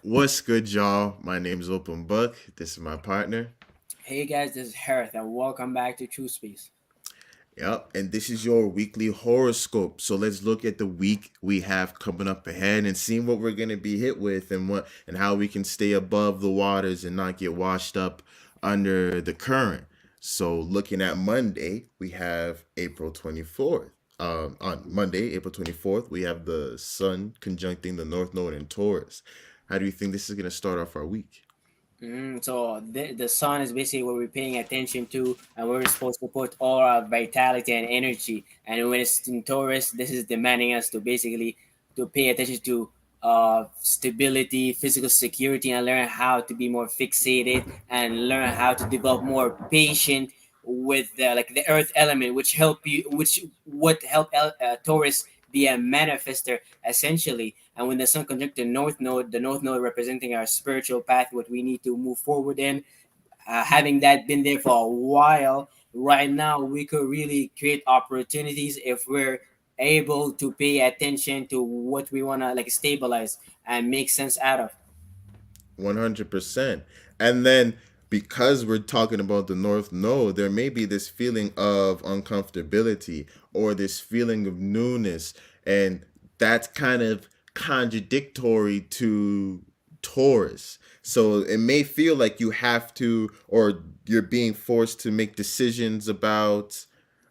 What's good, y'all? My name is Open Book. This is my partner. Hey guys, this is Harith and welcome back to TRUSPACE. Yep, and this is your weekly horoscope. So let's look at the week we have coming up ahead and see what we're gonna be hit with and how we can stay above the waters and not get washed up under the current. So looking at Monday, we have April 24th. On Monday, April 24th, we have the Sun conjuncting the North Node in Taurus. How do you think this is gonna start off our week? The sun is basically what we're paying attention to, and we're supposed to put all our vitality and energy. And when it's in Taurus, this is demanding us to basically to pay attention to stability, physical security, and learn how to be more fixated and learn how to develop more patient with the earth element, which would help Taurus be a manifester essentially. And when the sun conjunct the north node representing our spiritual path, what we need to move forward in, having that been there for a while, right now we could really create opportunities if we're able to pay attention to what we want to like stabilize and make sense out of. 100%. And then because we're talking about the North Node, there may be this feeling of uncomfortability or this feeling of newness. And that's kind of contradictory to Taurus. So it may feel like you have to, or you're being forced to make decisions about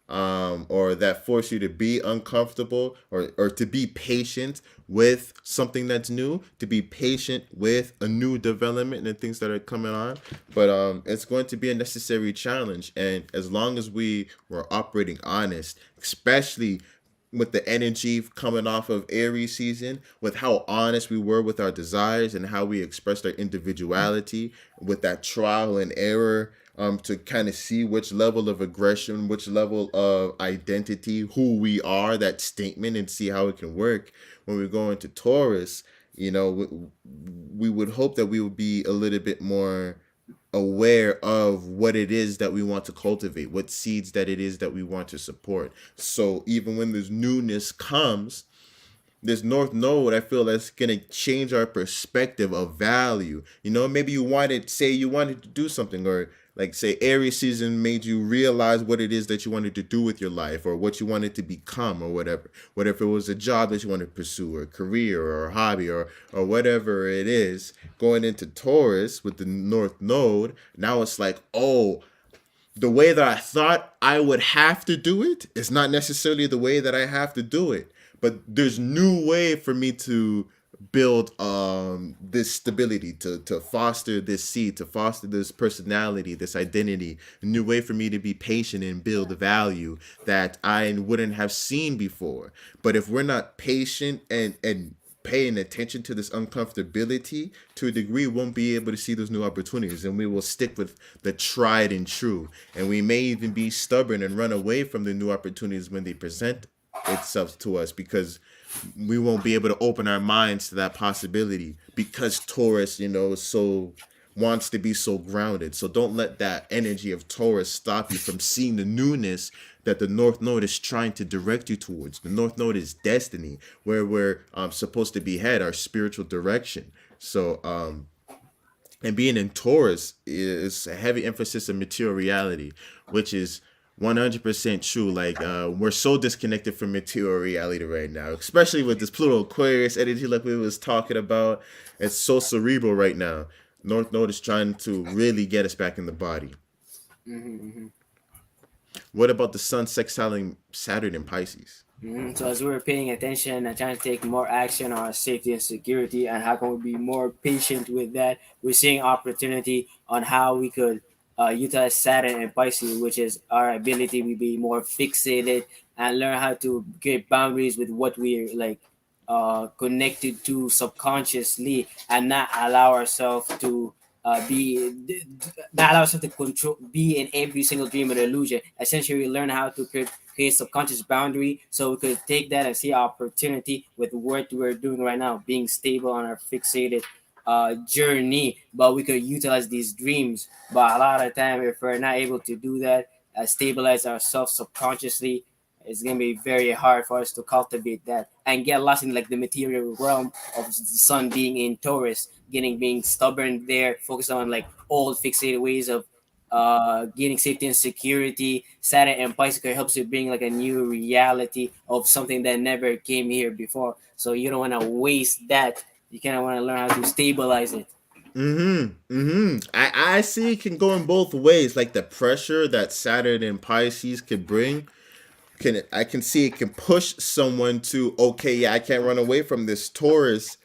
or that force you to be uncomfortable or to be patient with something that's new, to be patient with a new development and things that are coming on. But it's going to be a necessary challenge. And as long as we were operating honest, especially with the energy coming off of Aries season, with how honest we were with our desires and how we expressed our individuality, with that trial and error, to kind of see which level of aggression, which level of identity, who we are, that statement, and see how it can work when we go into Taurus. We would hope that we would be a little bit more aware of what it is that we want to cultivate, what seeds that it is that we want to support. So even when this newness comes, this North Node, I feel that's gonna change our perspective of value. Maybe you wanted to do something, or like say Aries season made you realize what it is that you wanted to do with your life, or what you wanted to become, or whatever. What if it was a job that you wanted to pursue, or a career, or a hobby, or whatever it is. Going into Taurus with the North Node, now it's like, oh, the way that I thought I would have to do it is not necessarily the way that I have to do it. But there's new way for me to build this stability, to foster this seed, to foster this personality, this identity, a new way for me to be patient and build value that I wouldn't have seen before. But if we're not patient and paying attention to this uncomfortability to a degree, we won't be able to see those new opportunities, and we will stick with the tried and true, and we may even be stubborn and run away from the new opportunities when they present itself to us, because we won't be able to open our minds to that possibility, because Taurus, so wants to be so grounded. So don't let that energy of Taurus stop you from seeing the newness that the North Node is trying to direct you towards. The North Node is destiny, where we're supposed to be head, our spiritual direction. So, and being in Taurus is a heavy emphasis on material reality, which is 100% true. Like, we're so disconnected from material reality right now, especially with this Pluto Aquarius energy, like we was talking about. It's so cerebral right now. North Node is trying to really get us back in the body. Mm-hmm. What about the Sun sextiling Saturn in Pisces? So as we were paying attention and trying to take more action on our safety and security and how can we be more patient with that, we're seeing opportunity on how we could utilize Saturn and Pisces, which is our ability to be more fixated and learn how to create boundaries with what we're like connected to subconsciously and not allow ourselves to not allow ourselves to control be in every single dream or illusion. Essentially, we learn how to create subconscious boundary so we could take that and see opportunity with what we're doing right now, being stable on our fixated journey, but we could utilize these dreams. But a lot of time, if we're not able to do that, stabilize ourselves subconsciously, it's gonna be very hard for us to cultivate that and get lost in like the material realm of the sun being in Taurus, getting being stubborn there, focus on like old fixated ways of gaining safety and security. Saturn and Pisces helps you bring like a new reality of something that never came here before. So you don't want to waste that. You kind of want to learn how to stabilize it. I see it can go in both ways. Like the pressure that Saturn and Pisces could bring, can I can see it can push someone to, okay, yeah, I can't run away from this Taurus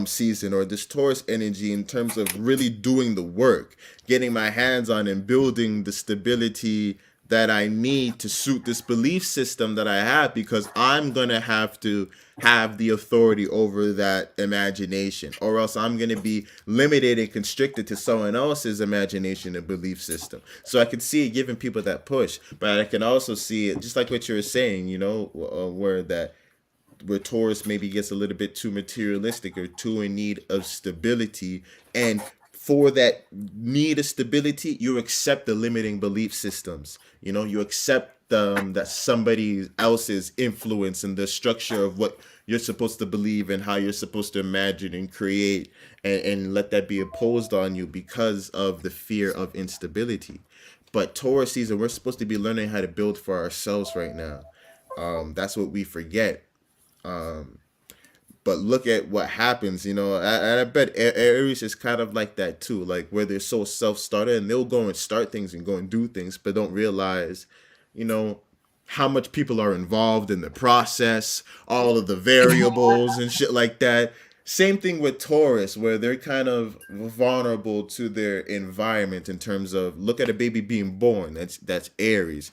season or this Taurus energy in terms of really doing the work, getting my hands on and building the stability that I need to suit this belief system that I have, because I'm going to have to have the authority over that imagination, or else I'm going to be limited and constricted to someone else's imagination and belief system. So I can see it giving people that push, but I can also see it just like what you were saying, where that where Taurus maybe gets a little bit too materialistic or too in need of stability. And for that need of stability, you accept the limiting belief systems. You accept that somebody else's influence and the structure of what you're supposed to believe and how you're supposed to imagine and create, and let that be imposed on you because of the fear of instability. But Taurus season, we're supposed to be learning how to build for ourselves right now. That's what we forget. But look at what happens, and I bet Aries is kind of like that too, like where they're so self-started and they'll go and start things and go and do things, but don't realize, you know, how much people are involved in the process, all of the variables and shit like that. Same thing with Taurus, where they're kind of vulnerable to their environment in terms of, look at a baby being born. That's Aries.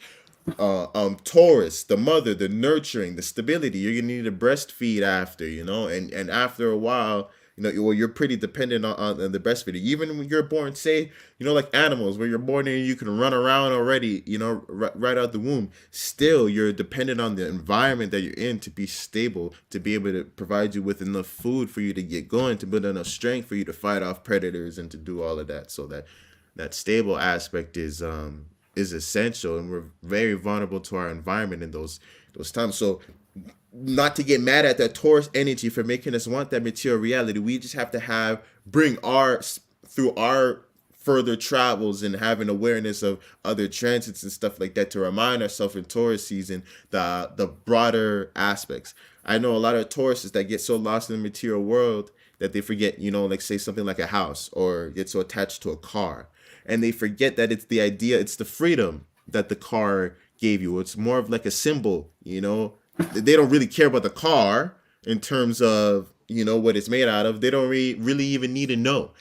Taurus, the mother, the nurturing, the stability. You're gonna need to breastfeed after, and after a while, well, you're pretty dependent on the breastfeeding. Even when you're born, say, like animals, where you're born and you can run around already, right out the womb. Still, you're dependent on the environment that you're in to be stable, to be able to provide you with enough food for you to get going, to build enough strength for you to fight off predators and to do all of that. So that stable aspect is essential, and we're very vulnerable to our environment in those times. So, not to get mad at that Taurus energy for making us want that material reality. We just have to bring through our further travels and having awareness of other transits and stuff like that, to remind ourselves in Taurus season the broader aspects. I know a lot of Tauruses that get so lost in the material world that they forget, like say something like a house, or get so attached to a car, and they forget that it's the idea, it's the freedom that the car gave you. It's more of like a symbol. They don't really care about the car in terms of what it's made out of. They don't really even need to know,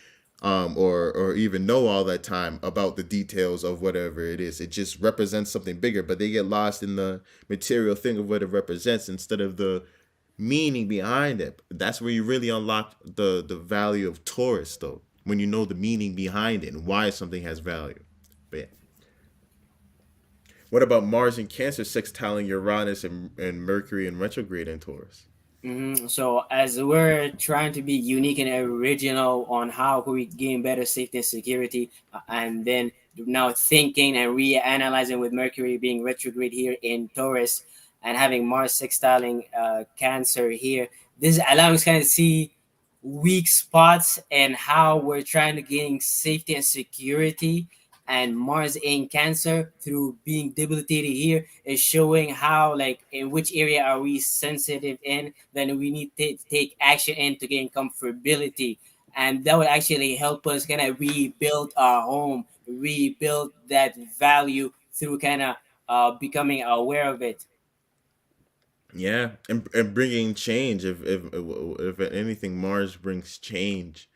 or even know all that time about the details of whatever it is. It just represents something bigger, but they get lost in the material thing of what it represents instead of the meaning behind it. That's where you really unlock the value of Taurus, though, when you know the meaning behind it and why something has value. But yeah. What about Mars and Cancer sextiling Uranus and Mercury in retrograde in Taurus? So as we're trying to be unique and original on how can we gain better safety and security, and then now thinking and reanalyzing with Mercury being retrograde here in Taurus, and having Mars sextiling Cancer here, this allows us kind of see weak spots and how we're trying to gain safety and security. And Mars in Cancer through being debilitated here is showing how, like, in which area are we sensitive in, then we need to take action in to gain comfortability, and that would actually help us kind of rebuild our home, rebuild that value through kind of becoming aware of it. Yeah, and bringing change. If anything, Mars brings change.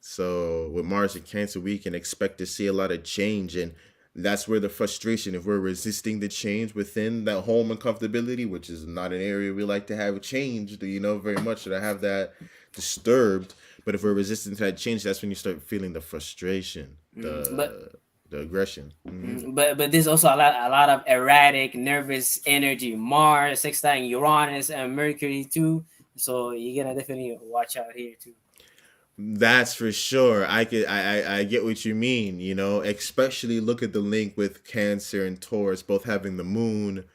So with Mars and Cancer, we can expect to see a lot of change, and that's where the frustration. If we're resisting the change within that home and comfortability, which is not an area we like to have changed, very much, to have that disturbed. But if we're resistant to that change, that's when you start feeling the frustration, But the aggression. but there's also a lot of erratic, nervous energy. Mars sextile Uranus and Mercury too. So you gotta definitely watch out here too. That's for sure. I get what you mean, especially look at the link with Cancer and Taurus both having the moon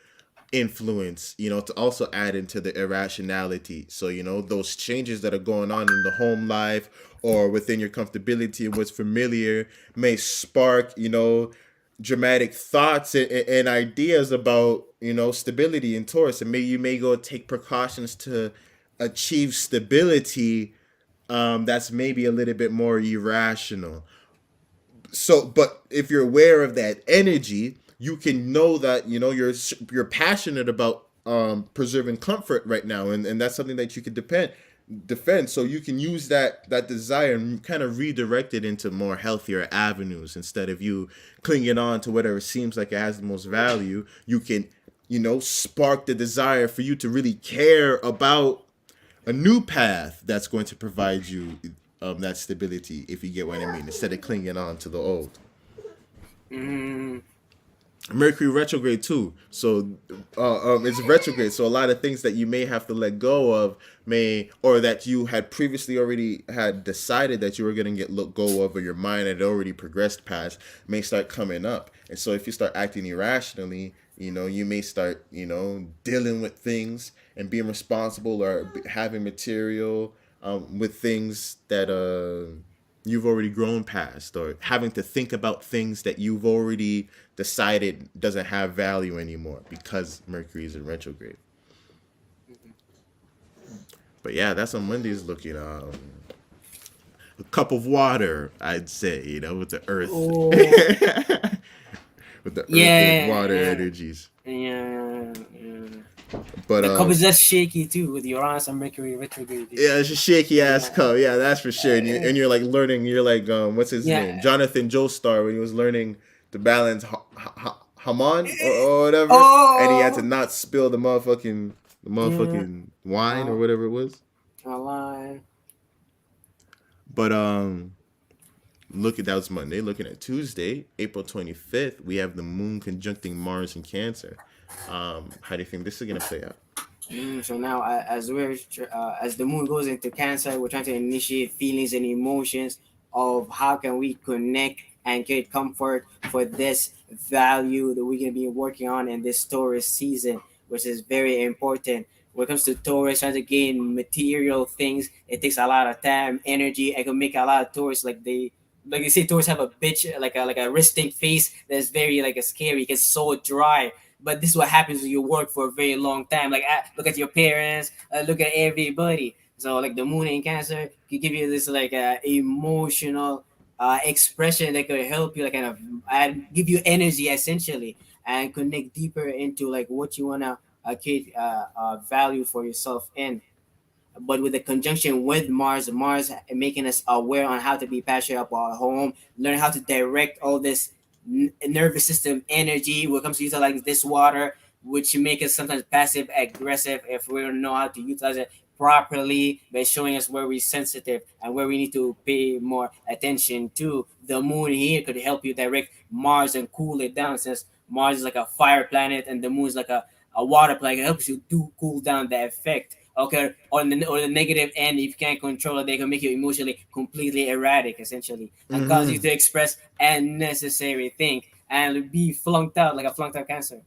influence, to also add into the irrationality. So, those changes that are going on in the home life or within your comfortability and what's familiar may spark, dramatic thoughts and ideas about, stability in Taurus. And maybe you may go take precautions to achieve stability, that's maybe a little bit more irrational. So, but if you're aware of that energy, you can know that you're passionate about preserving comfort right now, and that's something that you can defend. So you can use that desire and kind of redirect it into more healthier avenues instead of you clinging on to whatever seems like it has the most value. You can spark the desire for you to really care about a new path that's going to provide you that stability, if you get what I mean, instead of clinging on to the old. Mm, Mercury retrograde too, so it's retrograde. So a lot of things that you may have to let go of or that you had previously already had decided that you were going to get let go of, or your mind had already progressed past, may start coming up. And so if you start acting irrationally, you may start, dealing with things and being responsible or having material with things that you've already grown past, or having to think about things that you've already decided doesn't have value anymore because Mercury is in retrograde. But yeah, that's on Monday's looking. A cup of water, I'd say, with the earth, oh, with the earth and yeah, water yeah, energies. yeah, yeah. But The cup is just shaky too with Uranus and Mercury retrograde. yeah, it's a shaky ass Yeah, cup. Yeah, that's for sure. And you're like learning. You're like, what's his yeah. name? Jonathan Joestar, when he was learning to balance Haman or whatever, and he had to Oh, not spill the yeah. motherfucking wine or Uh, whatever it was. a lie. But look at that was Monday. Looking at Tuesday, April 25th, we have the moon conjuncting Mars in Cancer. How do you think this is gonna play out? So now, as the moon goes into Cancer, we're trying to initiate feelings and emotions of how can we connect and create comfort for this value that we're gonna be working on in this Taurus season, which is very important. When it comes to Taurus, trying to gain material things, it takes a lot of time, energy. I can make a lot of Taurus like they say Taurus have a bitch like a resting face that's very like a scary. It's so dry, but this is what happens when you work for a very long time. Like look at your parents, look at everybody. So like the moon in Cancer can give you this like emotional expression that could help you like kind of give you energy essentially and connect deeper into like what you wanna create value for yourself in. But with the conjunction with Mars making us aware on how to be passionate about home, learn how to direct all this nervous system energy when it comes to utilizing this water, which make us sometimes passive aggressive if we don't know how to utilize it properly by showing us where we're sensitive and where we need to pay more attention to. The moon here could help you direct Mars and cool it down since Mars is like a fire planet and the moon is like a water planet. It helps you do cool down the effect. Okay, or the negative end, if you can't control it, they can make you emotionally completely erratic, essentially, and cause you Mm-hmm. to express unnecessary thing and be flunked out like a flunked out cancer.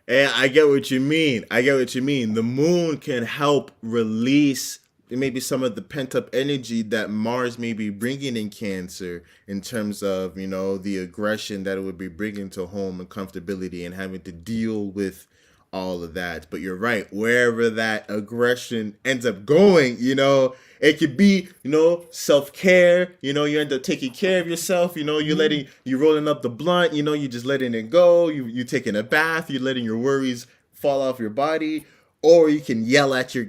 And I get what you mean. I get what you mean. The moon can help release maybe some of the pent up energy that Mars may be bringing in Cancer, in terms of, the aggression that it would be bringing to home and comfortability and having to deal with all of that. But you're right. Wherever that aggression ends up going, it could be, self care. You end up taking care of yourself. You rolling up the blunt. You just letting it go. You taking a bath. You letting your worries fall off your body. Or you can yell at your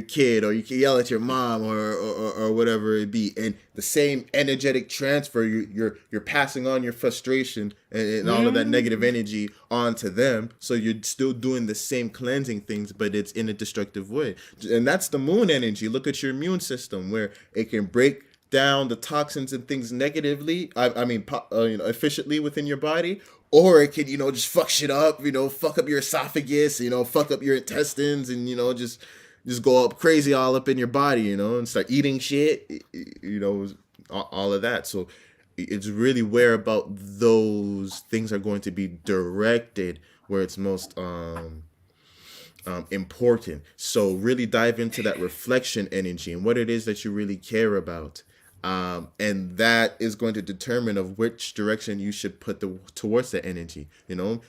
kid, or you can yell at your mom, or whatever it be, and the same energetic transfer, you're passing on your frustration and all of that negative Mm. energy onto them, so you're still doing the same cleansing things, but it's in a destructive way. And that's the moon energy. Look at your immune system, where it can break down the toxins and things negatively, efficiently within your body, or it could, just fuck shit up, fuck up your esophagus, fuck up your intestines, and just go up crazy all up in your body, and start eating shit, all of that. So it's really where about those things are going to be directed, where it's most important. So really dive into that reflection energy and what it is that you really care about. And that is going to determine of which direction you should put towards the energy.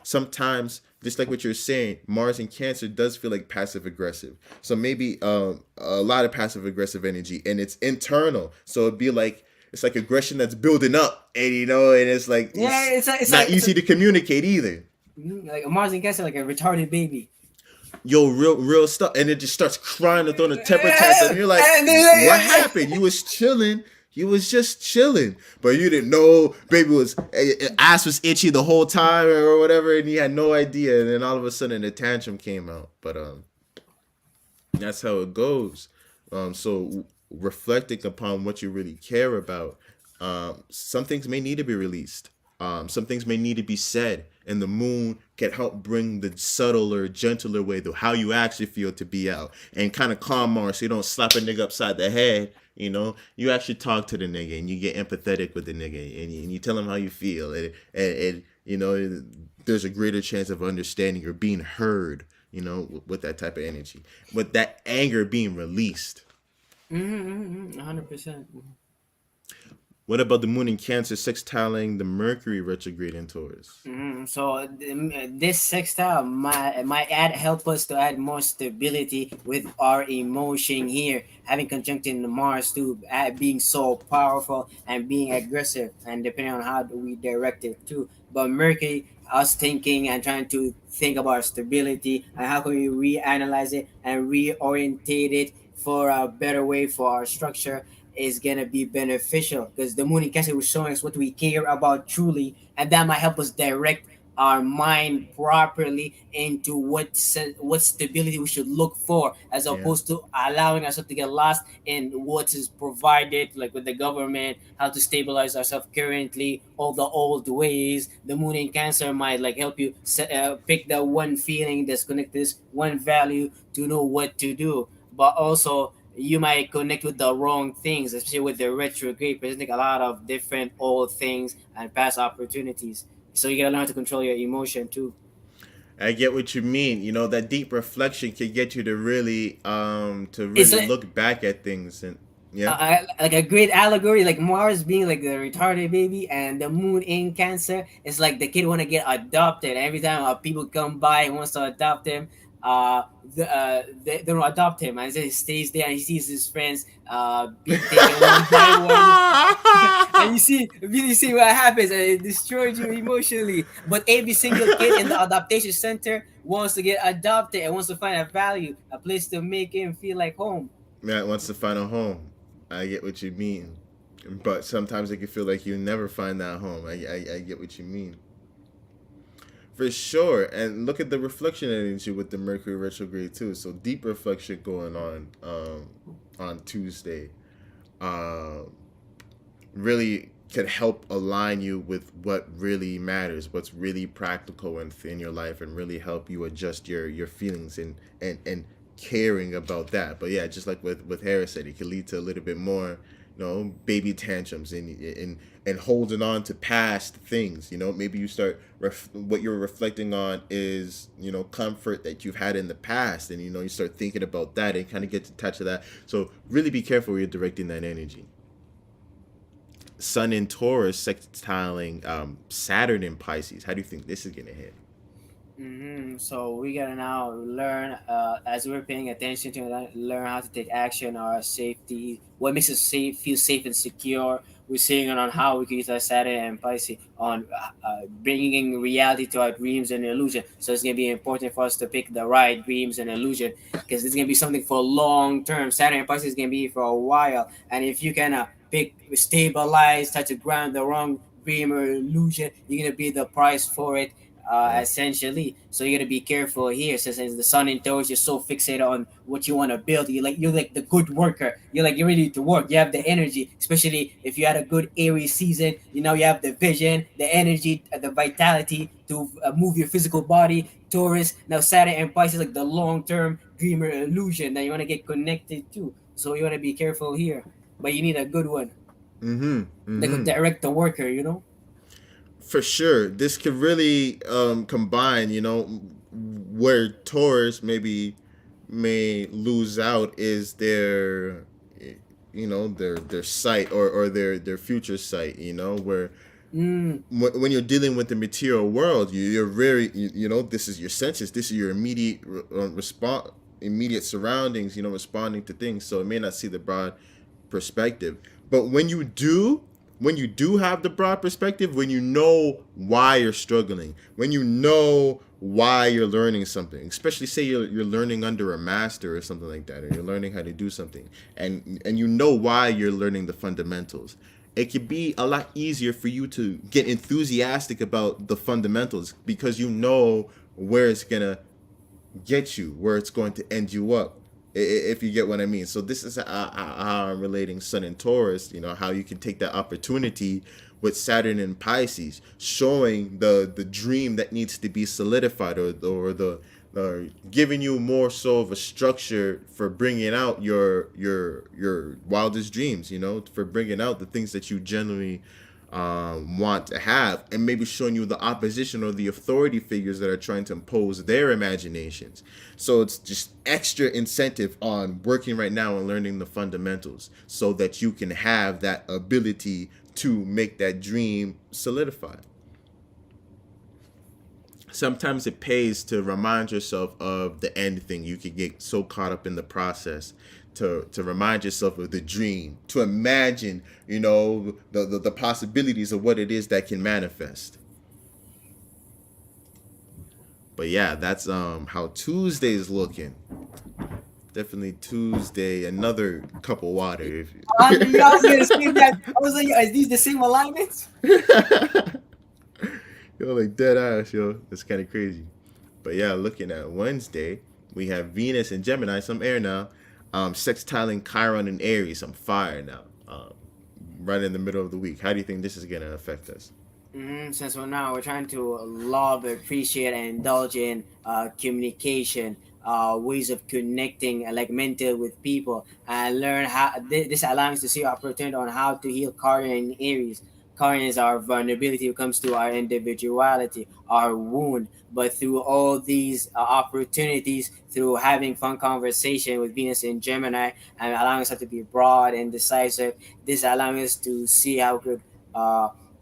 Sometimes, just like what you're saying, Mars in Cancer does feel like passive aggressive. So maybe a lot of passive aggressive energy, and it's internal. So it'd be like it's like aggression that's building up, and and it's like Yeah, it's not easy to communicate either. like a Mars and Cancer, like a retarded baby. Yo, real stuff, and it just starts crying and throwing a temper tantrum. And you're like, And what happened? You was chilling. You was just chilling, but you didn't know. Baby was ass was itchy the whole time or whatever, and you had no idea. And then all of a sudden, the tantrum came out. But that's how it goes. So reflecting upon what you really care about, some things may need to be released. Some things may need to be said, and the moon can help bring the subtler, gentler way to how you actually feel to be out and kind of calm Mars so you don't slap a nigga upside the head. You actually talk to the nigga and you get empathetic with the nigga and you tell him how you feel, and there's a greater chance of understanding or being heard, with that type of energy, with that anger being released. 100%. What about the moon in Cancer sextiling the Mercury retrograde in Taurus? So this sextile might help us to add more stability with our emotion here, having conjuncted the Mars too, being so powerful and being aggressive, and depending on how do we direct it too. But Mercury, us thinking and trying to think about stability and how can we reanalyze it and reorientate it for a better way for our structure is gonna be beneficial because the moon in Cancer was showing us what we care about truly, and that might help us direct our mind properly into what stability we should look for, as Yeah. opposed to allowing ourselves to get lost in what is provided, like with the government, how to stabilize ourselves currently, all the old ways. The moon in Cancer might like help you pick that one feeling that's connected to this one value to know what to do, but also you might connect with the wrong things, especially with the retrograde, presenting a lot of different old things and past opportunities. So you gotta learn how to control your emotion too. I get what you mean. That deep reflection can get you to It's really like look back at things and yeah. like a great allegory, like Mars being like the retarded baby, and the moon in Cancer. It's like the kid want to get adopted. Every time people come by and wants to adopt him, they don't adopt him, and he stays there and he sees his friends being taken one by one. And you see what happens, and it destroys you emotionally. But every single kid in the adaptation center wants to get adopted and wants to find a value, a place to make him feel like home. Matt wants to find a home. I get what you mean. But sometimes it can feel like you never find that home. I get what you mean. For sure. And look at the reflection energy with the Mercury retrograde too. So deep reflection going on Tuesday. Really can help align you with what really matters, what's really practical in your life, and really help you adjust your feelings and caring about that. But yeah, just like with Harris said, it can lead to a little bit more, baby tantrums and holding on to past things. Maybe you start what you're reflecting on is comfort that you've had in the past, and you start thinking about that and kind of get attached to that. So really be careful where you're directing that energy. Sun in Taurus sextiling Saturn in Pisces. How do you think this is gonna hit? So we gotta now learn, as we're paying attention to learn how to take action, our safety, what makes us feel safe and secure. We're seeing it on how we can utilize Saturn and Pisces on bringing reality to our dreams and illusion. So it's gonna be important for us to pick the right dreams and illusion because it's gonna be something for long term. Saturn and Pisces is gonna be for a while, and if you can pick stabilize, touch the ground, the wrong dream or illusion, you're gonna pay the price for it, Yeah. essentially. So you gotta be careful here. Since the sun in Taurus, you're so fixated on what you want to build. You're like the good worker. You're ready to work. You have the energy, especially if you had a good Aries season. You have the vision, the energy, the vitality to move your physical body. Taurus, now Saturn and Pisces, like the long term dreamer illusion that you want to get connected to. So you want to be careful here, but you need a good one Mm-hmm. that could Mm-hmm. direct the worker. For sure, this could really combine, where Taurus maybe may lose out is their, their sight, or their future sight, where Mm, when you're dealing with the material world, you're very, this is your senses, this is your immediate response, immediate surroundings, responding to things. So it may not see the broad perspective. But when you do have the broad perspective, when you know why you're struggling, when you know why you're learning something, especially say you're learning under a master or something like that, or you're learning how to do something, and you know why you're learning the fundamentals, it could be a lot easier for you to get enthusiastic about the fundamentals, because you know where it's gonna get you, where it's going to end you up, if you get what I mean. So this is how I'm relating Sun and Taurus. How you can take that opportunity with Saturn and Pisces, showing the dream that needs to be solidified, or the giving you more so of a structure for bringing out your wildest dreams. For bringing out the things that you generally want to have, and maybe showing you the opposition or the authority figures that are trying to impose their imaginations. So it's just extra incentive on working right now and learning the fundamentals, so that you can have that ability to make that dream solidify. Sometimes it pays to remind yourself of the end thing. You can get so caught up in the process to remind yourself of the dream, to imagine, the possibilities of what it is that can manifest. But yeah, that's how Tuesday is looking. Definitely Tuesday, another cup of water. yeah, I was gonna say that. I was like, are these the same alignments? Yo, like dead ass, yo. That's kind of crazy. But yeah, looking at Wednesday, we have Venus and Gemini, some air now, sextiling Chiron and Aries, some fire now, right in the middle of the week. How do you think this is gonna affect us? Since we're now we're trying to love, appreciate, and indulge in communication, ways of connecting, like mental with people, and learn how this allows us to see opportunity on how to heal Chiron and Aries. Chiron is our vulnerability when it comes to our individuality, our wound. But through all these opportunities, through having fun conversation with Venus and Gemini, and allowing us to be broad and decisive, this allowing us to see how good.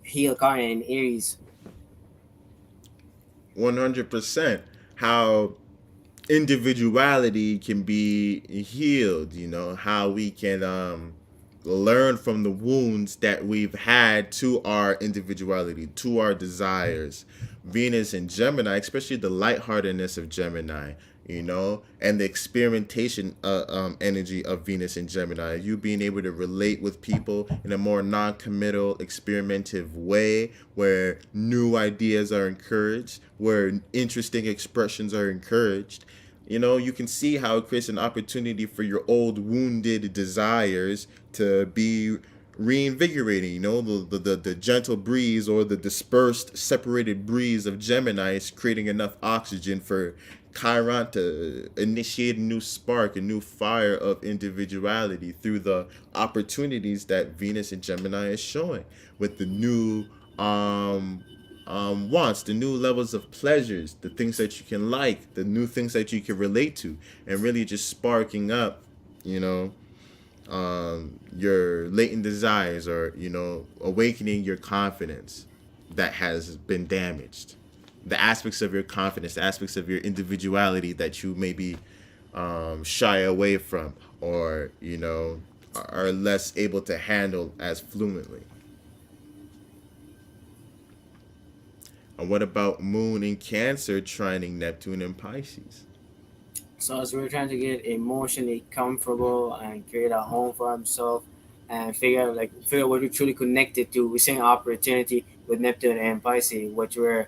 Heal Chiron and Aries. 100%. How individuality can be healed, how we can learn from the wounds that we've had to our individuality, to our desires. Venus and Gemini, especially the lightheartedness of Gemini, and the experimentation energy of Venus and Gemini. You being able to relate with people in a more non-committal, experimentative way, where new ideas are encouraged, where interesting expressions are encouraged. You can see how it creates an opportunity for your old wounded desires to be reinvigorating. The gentle breeze, or the dispersed, separated breeze of Gemini is creating enough oxygen for Chiron to initiate a new spark, a new fire of individuality through the opportunities that Venus and Gemini is showing, with the new wants, the new levels of pleasures, the things that you can like, the new things that you can relate to, and really just sparking up, you know, your latent desires, or awakening your confidence that has been damaged, the aspects of your confidence, the aspects of your individuality that you maybe shy away from, or are less able to handle as fluently. And what about Moon in Cancer trining Neptune in Pisces? So as we're trying to get emotionally comfortable and create a home for himself and figure out what we're truly connected to, we're seeing opportunity with Neptune and Pisces, which we're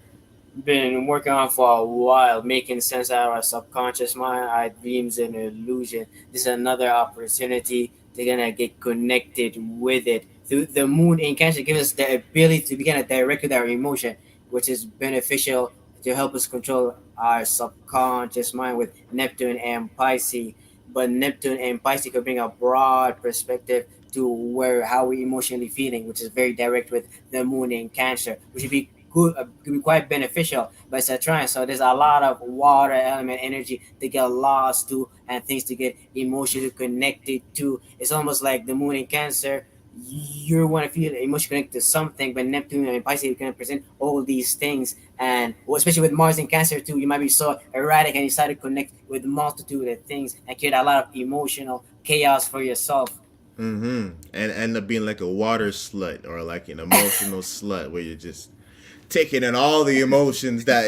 been working on for a while, making sense out of our subconscious mind, our dreams and illusion. This is another opportunity to gonna get connected with it. Through the moon in Cancer gives us the ability to begin to direct with our emotion, which is beneficial to help us control our subconscious mind with Neptune and Pisces. But Neptune and Pisces could bring a broad perspective to where how we emotionally feeling, which is very direct with the moon in Cancer, which would be good, could be quite beneficial, but it's a trine. So there's a lot of water element energy to get lost to, and things to get emotionally connected to. It's almost like the moon in Cancer. You want to feel emotionally connected to something, but Neptune and Pisces can present all these things, and well, especially with Mars in Cancer too, you might be so erratic and you start to connect with multitude of things and create a lot of emotional chaos for yourself. And end up being like a water slut or like an emotional slut where you're just taking in all the emotions that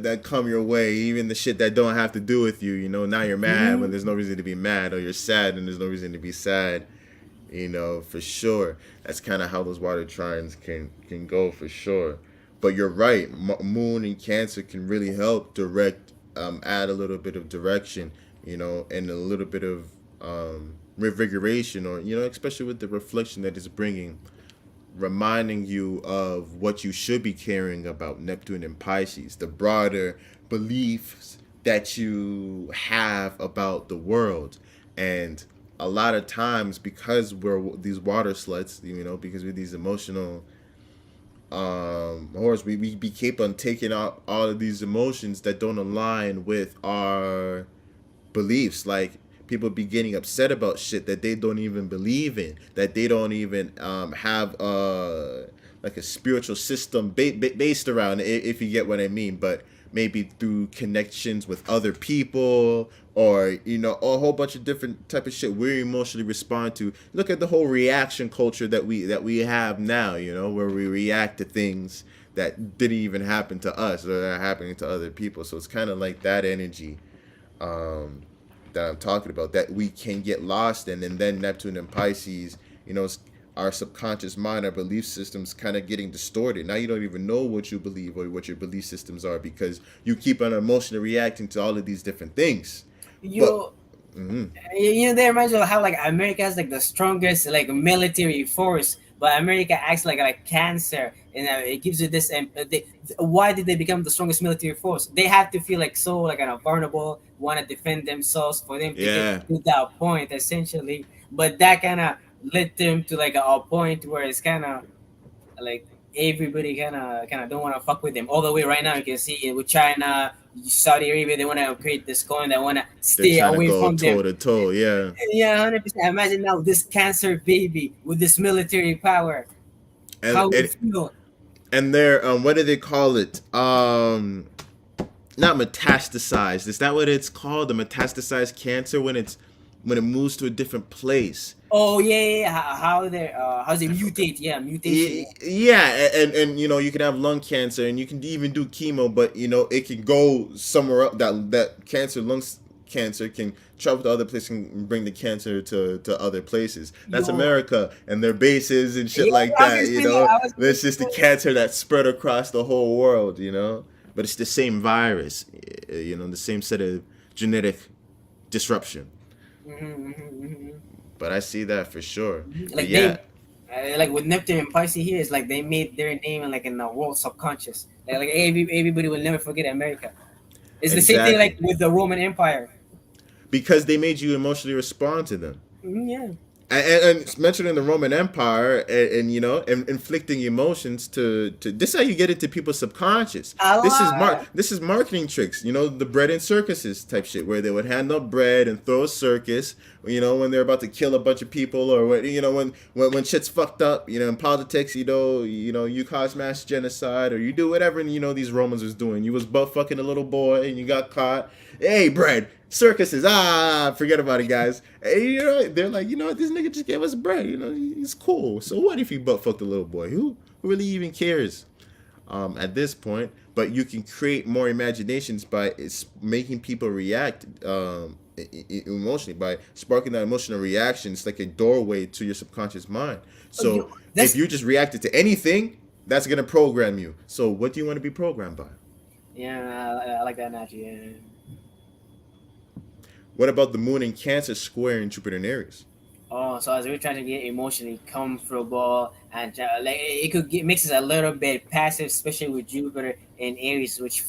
that come your way, even the shit that don't have to do with you. Now you're mad when there's no reason to be mad, or you're sad and there's no reason to be sad. For sure. That's kind of how those water trines can go for sure. But you're right. Moon and Cancer can really help direct, add a little bit of direction, and a little bit of revigoration, or especially with the reflection that it's bringing, reminding you of what you should be caring about. Neptune and Pisces, the broader beliefs that you have about the world. And a lot of times, because we're these water sluts, because we're these emotional horse, we keep on taking out all of these emotions that don't align with our beliefs. Like, people be getting upset about shit that they don't even believe in, that they don't even have like a spiritual system based around, if you get what I mean. But maybe through connections with other people, or a whole bunch of different type of shit we emotionally respond to. Look at the whole reaction culture that we have now, where we react to things that didn't even happen to us or that are happening to other people. So it's kind of like that energy, that I'm talking about, that we can get lost in. And then Neptune and Pisces, our subconscious mind, our belief systems kind of getting distorted. Now you don't even know what you believe or what your belief systems are, because you keep on emotionally reacting to all of these different things. But You they reminds me of how like America has like the strongest like military force, but America acts like cancer, and it gives you this. Why did they become the strongest military force? They have to feel like so like kind of vulnerable, want to defend themselves for them to get yeah, to that point essentially. But that kind of led them to like a point where it's kind of like everybody kind of don't want to fuck with them. All the way right now, you can see it with China, Saudi Arabia. They want to create this coin. They want to they're stay trying to away go from them. toe to toe. Yeah, Yeah, 100%. Imagine now this cancer baby with this military power. and How would and it feel? and they're what do they call it? Not metastasized. Is that what it's called? The metastasized cancer, when it moves to a different place. Oh yeah. How they how's it I forgot. mutate? Yeah, mutation. Yeah. Yeah, and you can have lung cancer, and you can even do chemo, but it can go somewhere else. That cancer, cancer can travel to other places and bring the cancer to other places. That's Yo, America and their bases and shit yeah. like I was that. gonna say that. I was gonna There's just the say cancer that's spread across the whole world. But it's the same virus. The same set of genetic disruption. that. But I see that for sure. But Like they yeah, like with Neptune and Pisces here, it's like they made their name in like in the world subconscious. Like everybody will never forget America. It's the same thing exactly. like with the Roman Empire. Because they made you emotionally respond to them. Yeah. And it's mentioned in the Roman Empire, and inflicting emotions to this is how you get into people's subconscious. A lot. This is marketing tricks, the bread and circuses type shit, where they would hand out bread and throw a circus, when they're about to kill a bunch of people, or when shit's fucked up, in politics, you cause mass genocide, or you do whatever, and these Romans was doing. You was butt fucking a little boy and you got caught. Hey, bread, circuses, forget about it, guys. And, they're like, what, this nigga just gave us bread. He's cool. So what if he butt fucked a little boy? Who really even cares at this point? But you can create more imaginations by making people react emotionally, by sparking that emotional reaction. It's like a doorway to your subconscious mind. Yo, So if that's you just reacted to anything, that's gonna program you. So what do you want to be programmed by? yeah. I like that analogy. Yeah. What about the moon in Cancer square in Jupiter and Aries? Oh, so as we're trying to get emotionally comfortable, and like it could get makes us a little bit passive, especially with Jupiter and Aries, which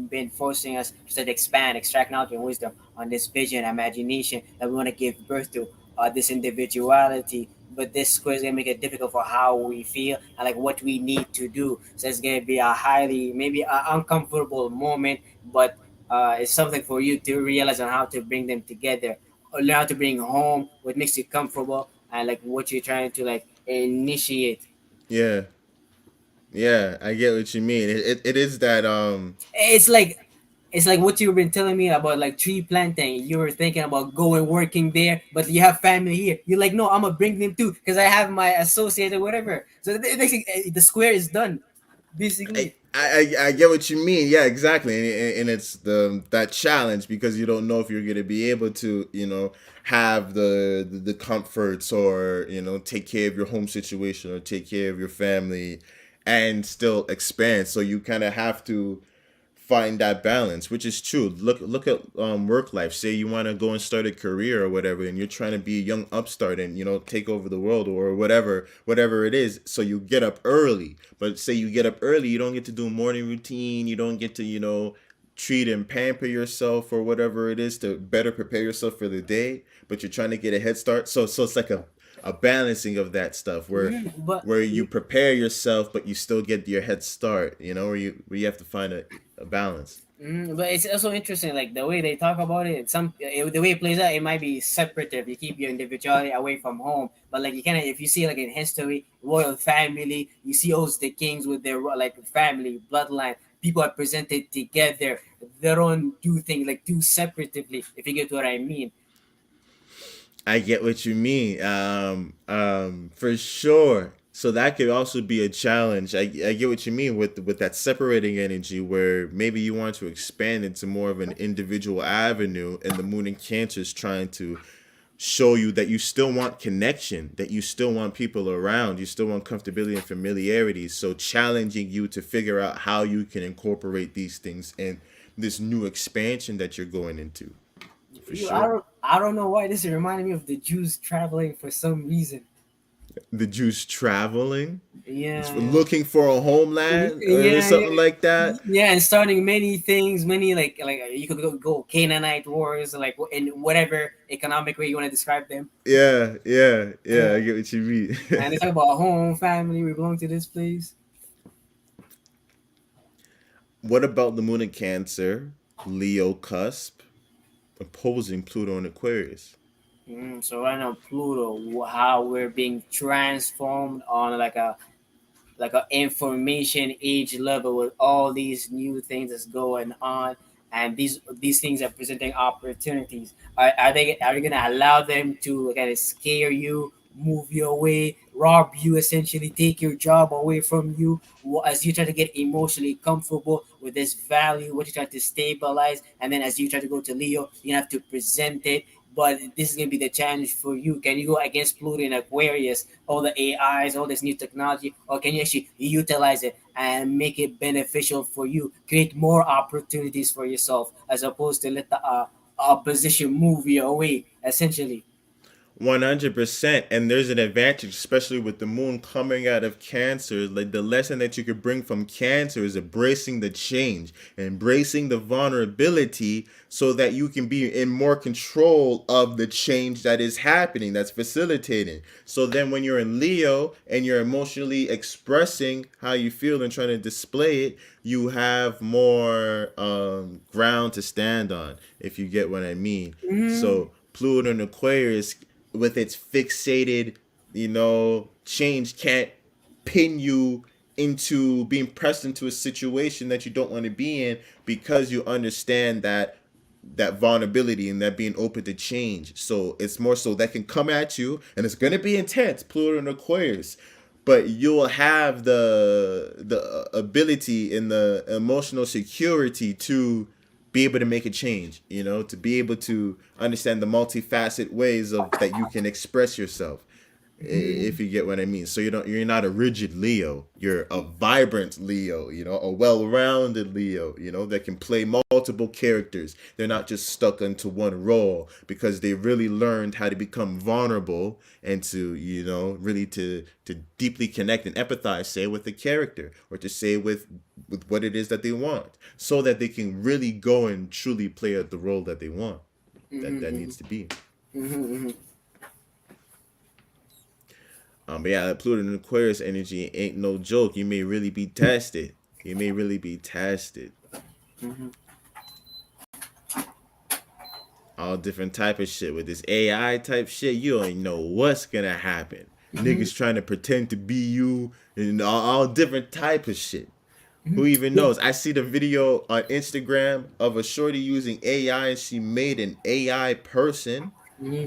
been forcing us to expand, extract knowledge and wisdom on this vision, imagination that we want to give birth to, this individuality. but this square is gonna make it difficult for how we feel and like what we need to do. So it's gonna be a highly maybe uncomfortable moment, but it's something for you to realize on how to bring them together, or learn how to bring home what makes you comfortable and like what you're trying to like initiate. Yeah, yeah, I get what you mean. It is that It's like it's like what you've been telling me about like tree planting. You were thinking about going working there, but you have family here. You're like, no, I'm gonna bring them too because I have my associate or whatever. So it makes the square is done, I, basically. I get what you mean. Yeah, exactly. And it's the that challenge because you don't know if you're going to be able to, have the comforts or, take care of your home situation or take care of your family and still expand. So you kind of have to find that balance, which is true. Look at work life. Say you want to go and start a career or whatever, and you're trying to be a young upstart and take over the world or whatever it is. So you get up early, but say you get up early, you don't get to do a morning routine. You don't get to treat and pamper yourself or whatever it is to better prepare yourself for the day. But you're trying to get a head start. So it's like a balancing of that stuff where But you prepare yourself but you still get your head start, where you have to find a balance. but it's also interesting, like the way they talk about it. The way it plays out, it might be separative. You keep your individuality away from home, but like you kind of, if you see like in history, royal family, you see also the kings with their like family bloodline. People are presented together. They don't do things like do separatively. If you get what I mean. I get what you mean. For sure. So that could also be a challenge. I get what you mean with that separating energy, where maybe you want to expand into more of an individual avenue, and the Moon in Cancer is trying to show you that you still want connection, that you still want people around, you still want comfortability and familiarity. So challenging you to figure out how you can incorporate these things in this new expansion that you're going into. For You, sure. I don't know why this is reminding me of the Jews traveling for some reason. The Jews traveling, Yeah, looking for a homeland or yeah, something like that. yeah, and starting many things, many like you could go Canaanite wars, like in whatever economic way you want to describe them. Yeah, yeah, yeah. I Yeah, get what you mean. and they talk about home, family, we belong to this place. What about the Moon in Cancer, Leo cusp, opposing Pluto and Aquarius? So right now, Pluto, how we're being transformed on like a information age level with all these new things that's going on, and these things are presenting opportunities. Are you gonna allow them to kind of scare you, move you away, rob you, essentially take your job away from you, as you try to get emotionally comfortable with this value, what you try to stabilize, and then as you try to go to Leo, you have to present it. But this is gonna be the challenge for you. Can you go against Pluto and Aquarius, all the AIs, all this new technology, or can you actually utilize it and make it beneficial for you, create more opportunities for yourself, as opposed to let the opposition move you away, essentially. 100%. And there's an advantage, especially with the moon coming out of Cancer. Like the lesson that you could bring from Cancer is embracing the change, embracing the vulnerability so that you can be in more control of the change that is happening, that's facilitating. So then when you're in Leo and you're emotionally expressing how you feel and trying to display it, you have more ground to stand on, if you get what I mean. Mm-hmm. So Pluto and Aquarius, with its fixated, change can't pin you into being pressed into a situation that you don't want to be in, because you understand that vulnerability and that being open to change. So it's more so that can come at you and it's gonna be intense, Pluto and Aquarius. But you'll have the ability and the emotional security to be able to make a change, to be able to understand the multifaceted ways of that you can express yourself, if you get what I mean. So you're not a rigid Leo. You're a vibrant Leo, a well-rounded Leo, that can play multiple characters. They're not just stuck into one role because they really learned how to become vulnerable and to, really to deeply connect and empathize, say with the character, or to say with what it is that they want, so that they can really go and truly play out the role that they want, that Mm-hmm. needs to be. Mm-hmm. But yeah, that Pluto and Aquarius energy ain't no joke. You may really be tested. You may really be tested. Hmm. All different type of shit with this AI type shit. You don't know what's gonna happen. Hmm. Niggas trying to pretend to be you and all different type of shit. Hmm. Who even Yeah. knows? I see the video on Instagram of a shorty using AI and she made an AI person. Hmm.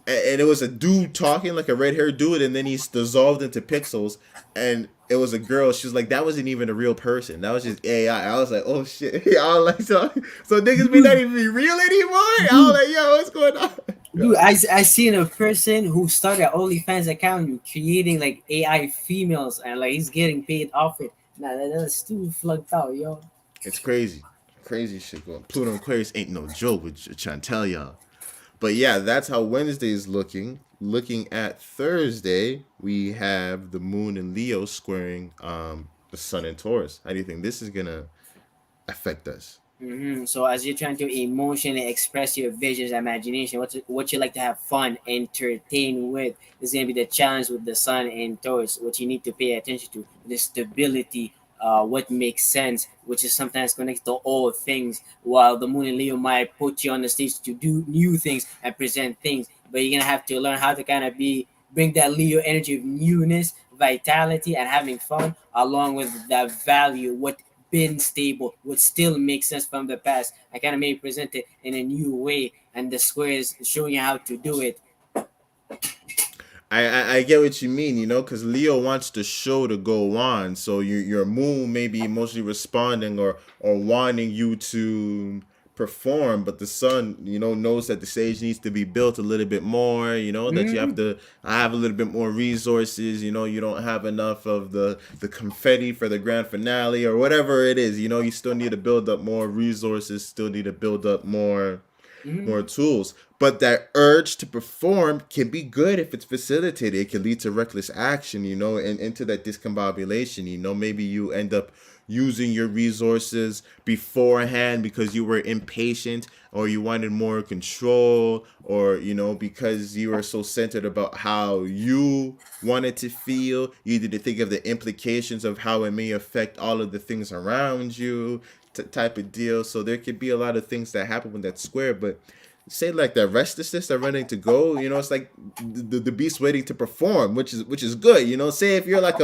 And it was a dude talking, like a red haired dude, and then he's dissolved into pixels. And it was a girl. She was like, that wasn't even a real person. That was just AI. I was like, oh shit. I was like, so niggas may not Dude, even be real anymore. I was dude, like, yo, what's going on? dude, Yo. I seen a person who started an OnlyFans account creating like AI females and like he's getting paid off it. Nah, that's too flunked out, yo. It's crazy. Crazy shit going. Pluto and Aquarius ain't no joke, which I'm trying to tell y'all. But yeah, that's how Wednesday is looking. Looking at Thursday, we have the moon in Leo squaring the sun in Taurus. How do you think this is gonna affect us? So as you're trying to emotionally express your visions, imagination, what you like to have fun, entertain with, is gonna be the challenge with the sun and Taurus. What you need to pay attention to, the stability, what makes sense, which is sometimes connected to all things. While the moon and Leo might put you on the stage to do new things and present things, but you're gonna have to learn how to kind of bring that Leo energy of newness, vitality, and having fun, along with that value. What been stable would still make sense from the past. I kind of maybe present it in a new way, and the square is showing you how to do it. I get what you mean, because Leo wants the show to go on. So your moon may be emotionally responding or wanting you to perform, but the sun, knows that the stage needs to be built a little bit more. That you have Mm-hmm. to have a little bit more resources. You don't have enough of the confetti for the grand finale or whatever it is. You still need to build up more resources. Still need to build up more Mm-hmm. tools. But that urge to perform can be good if it's facilitated. It can lead to reckless action, and into that discombobulation. Maybe you end up using your resources beforehand because you were impatient or you wanted more control or because you were so centered about how you wanted to feel. You didn't think of the implications of how it may affect all of the things around you, type of deal. So there could be a lot of things that happen with that square. But say like that restlessness, that running to go, it's like the beast waiting to perform, which is good. Say if you're like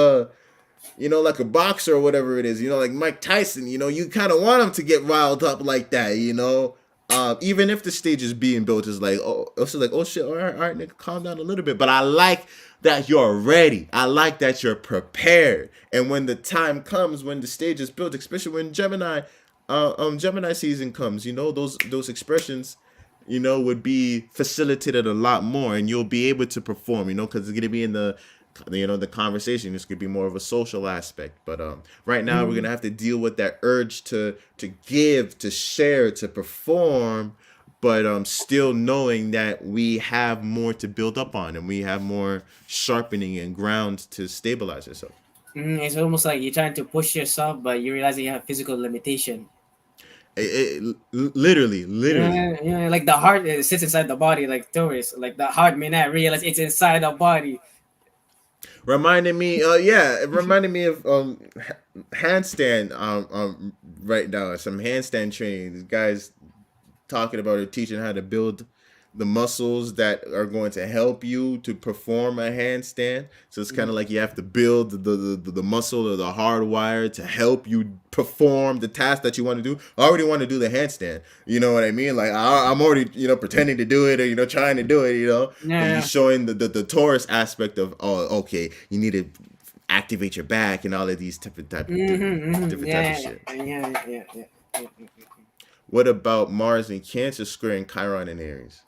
like a boxer or whatever it is, like Mike Tyson, you kind of want him to get riled up like that. Even if the stage is being built, is like, it's like, oh shit, all right, nigga, calm down a little bit. But I like that you're ready. I like that you're prepared. And when the time comes, when the stage is built, especially when Gemini season comes, those expressions, would be facilitated a lot more, and you'll be able to perform, because it's gonna be in the conversation. This could be more of a social aspect. But right now we're Mm-hmm. gonna have to deal with that urge to give, to share, to perform, but still knowing that we have more to build up on and we have more sharpening and ground to stabilize ourselves. It's almost like you're trying to push yourself, but you realize you have physical limitation. Literally. Like the heart sits inside the body, like Taurus. Like the heart may not realize it's inside the body. It reminded me of handstand right now, some handstand training. These guys talking about or teaching how to build the muscles that are going to help you to perform a handstand. So it's kind of like you have to build the muscle or the hardwire to help you perform the task that you want to do. I already want to do the handstand. You know what I mean? Like I'm already pretending to do it or trying to do it. But you're Yeah. showing the Taurus aspect of, oh, okay, you need to activate your back and all of these Mm-hmm, mm-hmm. different types of Yeah, shit. yeah, yeah, yeah, yeah, yeah. What about Mars and Cancer squaring Chiron and Aries?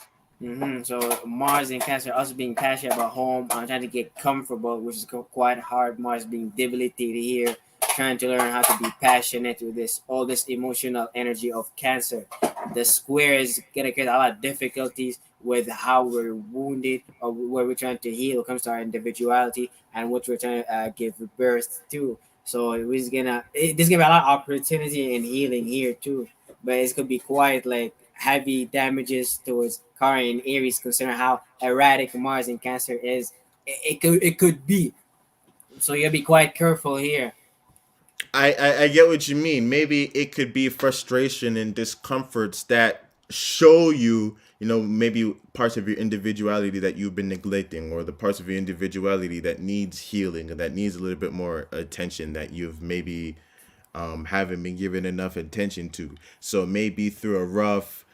So Mars in Cancer, us being passionate about home, I'm trying to get comfortable, which is quite hard. Mars being debilitated here, trying to learn how to be passionate with this all this emotional energy of Cancer. The square is gonna create a lot of difficulties with how we're wounded or where we're trying to heal. When it comes to our individuality and what we're trying to give birth to. So there's gonna be a lot of opportunity and healing here too, but it's gonna be quite like heavy damages towards Chiron and Aries, considering how erratic Mars in Cancer is. it could be. So you gotta be quite careful here. I get what you mean. Maybe it could be frustration and discomforts that show you, maybe parts of your individuality that you've been neglecting, or the parts of your individuality that needs healing, or that needs a little bit more attention that you've maybe haven't been given enough attention to. So maybe through a rough,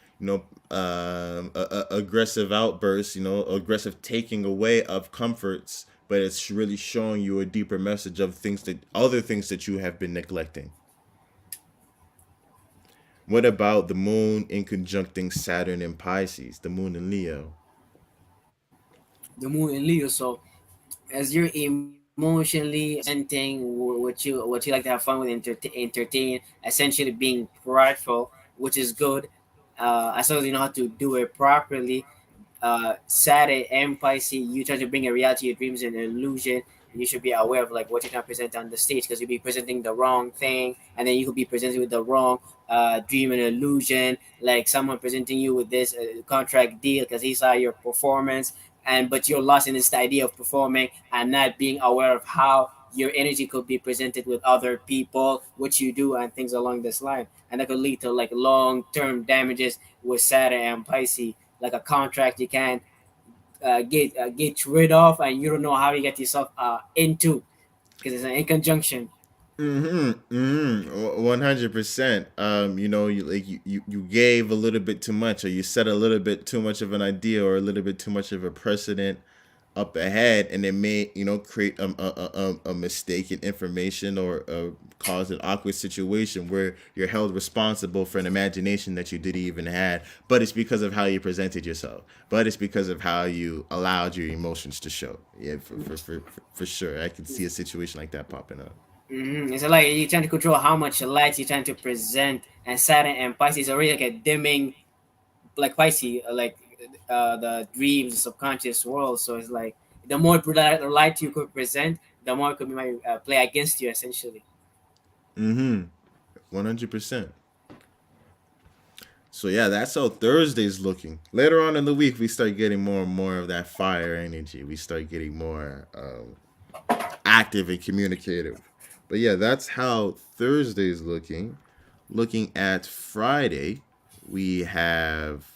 aggressive outburst, aggressive taking away of comforts, but it's really showing you a deeper message of other things that you have been neglecting. What about the moon in conjuncting Saturn in Pisces, the moon in Leo? The moon in Leo. So as you're emotionally presenting what you like to have fun with, entertain, essentially being prideful, which is good. As long as you know how to do it properly. Saturn and Pisces, you try to bring a reality, your dreams, and an illusion. You should be aware of like what you're trying to present on the stage, because you'll be presenting the wrong thing, and then you could be presenting with the wrong dream and illusion. Like someone presenting you with this contract deal because he saw your performance, and but you're lost in this idea of performing and not being aware of how your energy could be presented with other people, what you do, and things along this line, and that could lead to like long-term damages with Saturn and Pisces, like a contract you can get rid of, and you don't know how you get yourself into, because it's an in conjunction. Mm-hmm. Mm-hmm. 100%. You gave a little bit too much, or you set a little bit too much of an idea, or a little bit too much of a precedent up ahead, and it may, create a mistaken information, or cause an awkward situation where you're held responsible for an imagination that you didn't even had, but it's because of how you presented yourself, but it's because of how you allowed your emotions to show. Yeah, for sure, I can see a situation like that popping up. It's like you're trying to control how much light you're trying to present, and Saturn and Pisces is already like a dimming, like Pisces, like the dreams, the subconscious world. So it's like the more light you could present, the more it could be my play against you, essentially. Mm-hmm. 100%. So yeah, that's how Thursday's looking. Later on in the week, we start getting more and more of that fire energy. We start getting more active and communicative. But yeah, that's how Thursday's looking. Looking at Friday, we have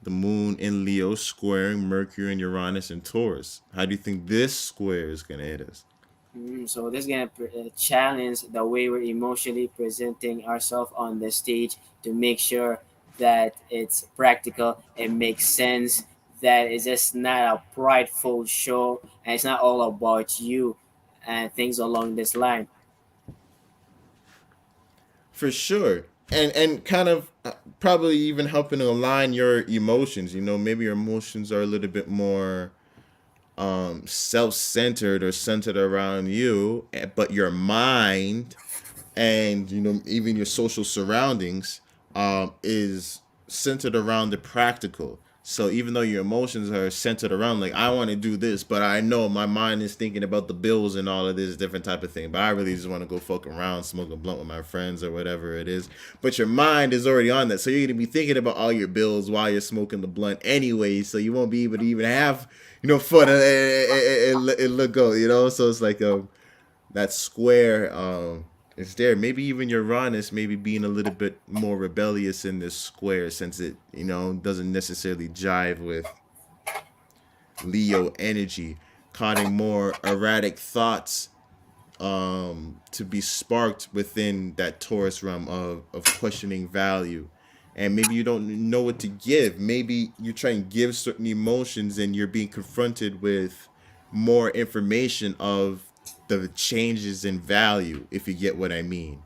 the moon in Leo squaring Mercury and Uranus in Taurus. How do you think this square is going to hit us? So this is gonna challenge the way we're emotionally presenting ourselves on the stage, to make sure that it's practical, it makes sense, that it's just not a prideful show, and it's not all about you and things along this line. For sure. And kind of probably even helping to align your emotions. Maybe your emotions are a little bit more self-centered, or centered around you, but your mind and even your social surroundings is centered around the practical. So even though your emotions are centered around, like, I want to do this, but I know my mind is thinking about the bills and all of this different type of thing, but I really just want to go fuck around, smoke a blunt with my friends or whatever it is. But your mind is already on that, so you're gonna be thinking about all your bills while you're smoking the blunt anyway, so you won't be able to even have fun and look go. So it's like that square is there. Maybe even Uranus maybe being a little bit more rebellious in this square, since it doesn't necessarily jive with Leo energy, causing more erratic thoughts to be sparked within that Taurus realm of questioning value. And maybe you don't know what to give. Maybe you're trying to give certain emotions, and you're being confronted with more information of the changes in value, if you get what I mean.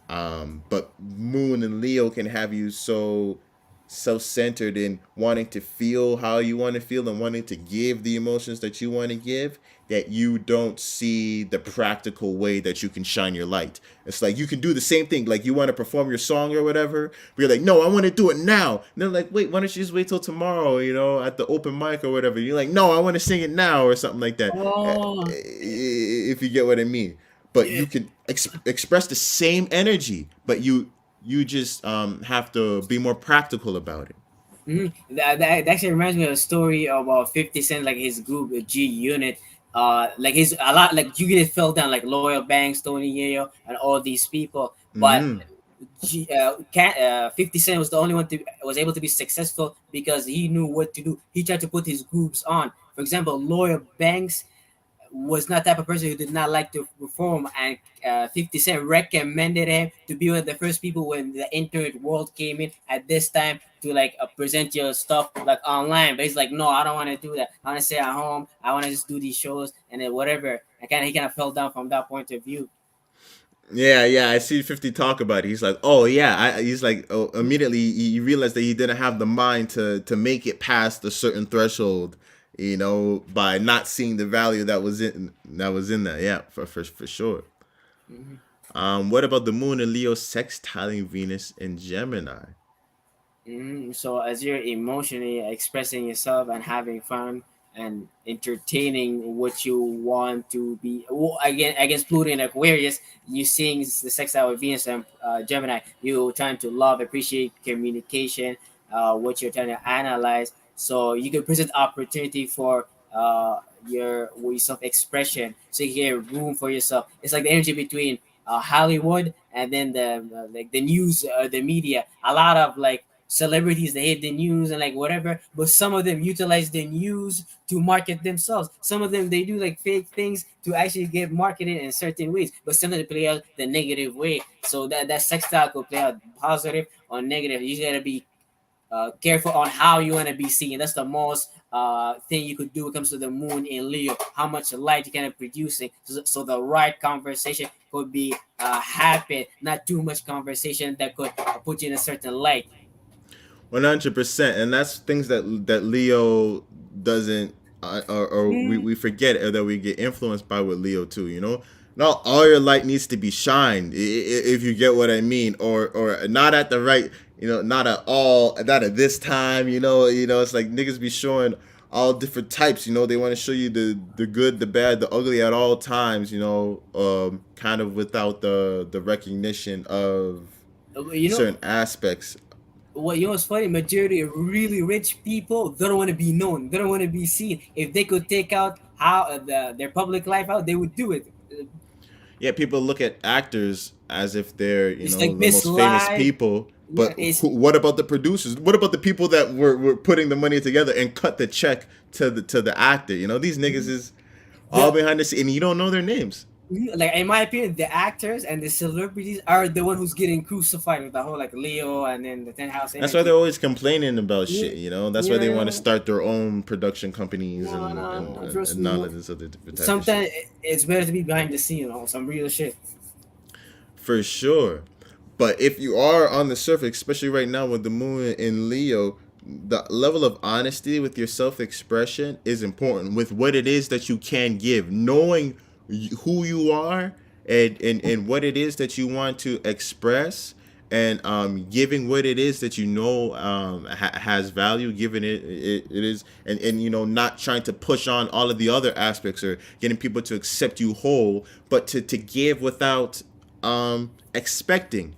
But Moon and Leo can have you so self-centered in wanting to feel how you want to feel, and wanting to give the emotions that you want to give, that you don't see the practical way that you can shine your light. It's like you can do the same thing, like you want to perform your song or whatever, but you're like, no, I want to do it now. And they're like, wait, why don't you just wait till tomorrow, at the open mic or whatever. You're like, no, I want to sing it now, or something like that. Oh, If you get what I mean. But yeah. you can express the same energy, but you just have to be more practical about it. That actually reminds me of a story about 50 Cent, like his group, G Unit. Like his a lot, like you get fell down, like Loyal Banks, Tony Yayo, and all these people. But Mm. 50 Cent was the only one to was able to be successful because he knew what to do. He tried to put his groups on. For example, Loyal Banks was not type of person who did not like to perform, and 50 Cent recommended him to be one of the first people when the internet world came in at this time to like present your stuff like online. But he's like, no, I don't want to do that. I want to stay at home. I want to just do these shows and then whatever. And kind of he kind of fell down from that point of view. Yeah, yeah, I see 50 talk about it. He's like, oh yeah, he's like, oh, immediately he realized that he didn't have the mind to make it past a certain threshold, by not seeing the value that was in that. Yeah, for sure. Mhm. What about the moon in Leo sextiling Venus in Gemini? So as you're emotionally expressing yourself and having fun and entertaining what you want to be, well, again against Pluto and Aquarius, you seeing the sextile with Venus and Gemini, you trying to love, appreciate communication, what you're trying to analyze. So you can present opportunity for your self expression, so you get room for yourself. It's like the energy between Hollywood and then the like the news, the media. A lot of like celebrities they hit the news and like whatever, but some of them utilize the news to market themselves. Some of them they do like fake things to actually get marketed in certain ways, but some of them play out the negative way. So that sextile could play out positive or negative. You gotta be careful on how you want to be seen. That's the most thing you could do when it comes to the moon in Leo. How much light you can producing, so the right conversation could be happen. Not too much conversation that could put you in a certain light. 100%, and that's things that Leo doesn't, or we forget, or that we get influenced by with Leo too. Not all your light needs to be shined, if you get what I mean, or not at the right, not at all, not at this time. It's like niggas be showing all different types. They want to show you the good, the bad, the ugly at all times. Kind of without the recognition of You know certain aspects. what? You know what's funny? Majority of really rich people, they don't want to be known. They don't want to be seen. If they could take out how their public life out, they would do it. Yeah, people look at actors as if they're It's like the Miss most famous Live. people. Yeah, But what about the producers? What about the people that were putting the money together and cut the check to the actor? These niggas is all the behind the scene, and you don't know their names. like in my opinion, the actors and the celebrities are the one who's getting crucified with the whole like Leo and then the Ten House That's why they're energy. always complaining about Yeah, shit. That's why they want to yeah. start their own production companies No, and no, and, no. and, Trust and me. all No. of this other different type of shit. Sometimes it's better to be behind the scene on some real shit. For sure. But if you are on the surface, especially right now with the moon in Leo, the level of honesty with your self expression is important with what it is that you can give. Knowing who you are and what it is that you want to express, and giving what it is that has value, giving it is, and not trying to push on all of the other aspects or getting people to accept you whole, but to give without expecting.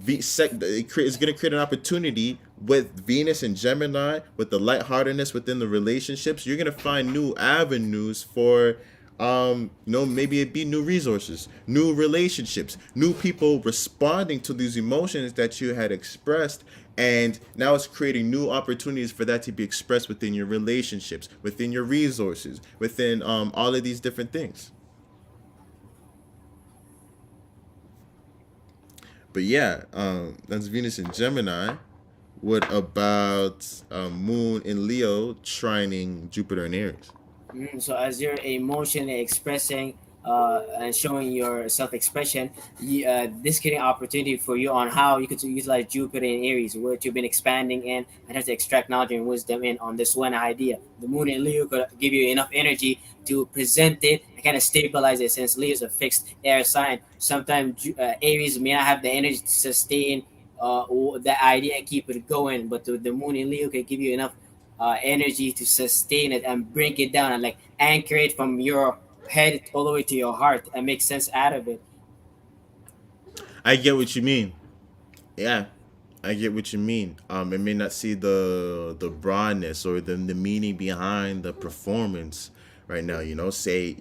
It's going to create an opportunity with Venus and Gemini, with the lightheartedness within the relationships. You're going to find new avenues for, maybe it be new resources, new relationships, new people responding to these emotions that you had expressed. And now it's creating new opportunities for that to be expressed within your relationships, within your resources, within all of these different things. But yeah, that's Venus in Gemini. What about Moon in Leo trining Jupiter in Aries? So as you're emotionally expressing and showing your self-expression, this getting opportunity for you on how you could utilize Jupiter in Aries, where you've been expanding in and have to extract knowledge and wisdom in on this one idea. The moon in Leo could give you enough energy to present it and kind of stabilize it, since Leo is a fixed air sign. Sometimes Aries may not have the energy to sustain the idea and keep it going, but the moon in Leo can give you enough energy to sustain it and bring it down and like anchor it from your head all the way to your heart and make sense out of it. I get what you mean. Yeah. I get what you mean. It may not see the broadness or the meaning behind the performance right now. Say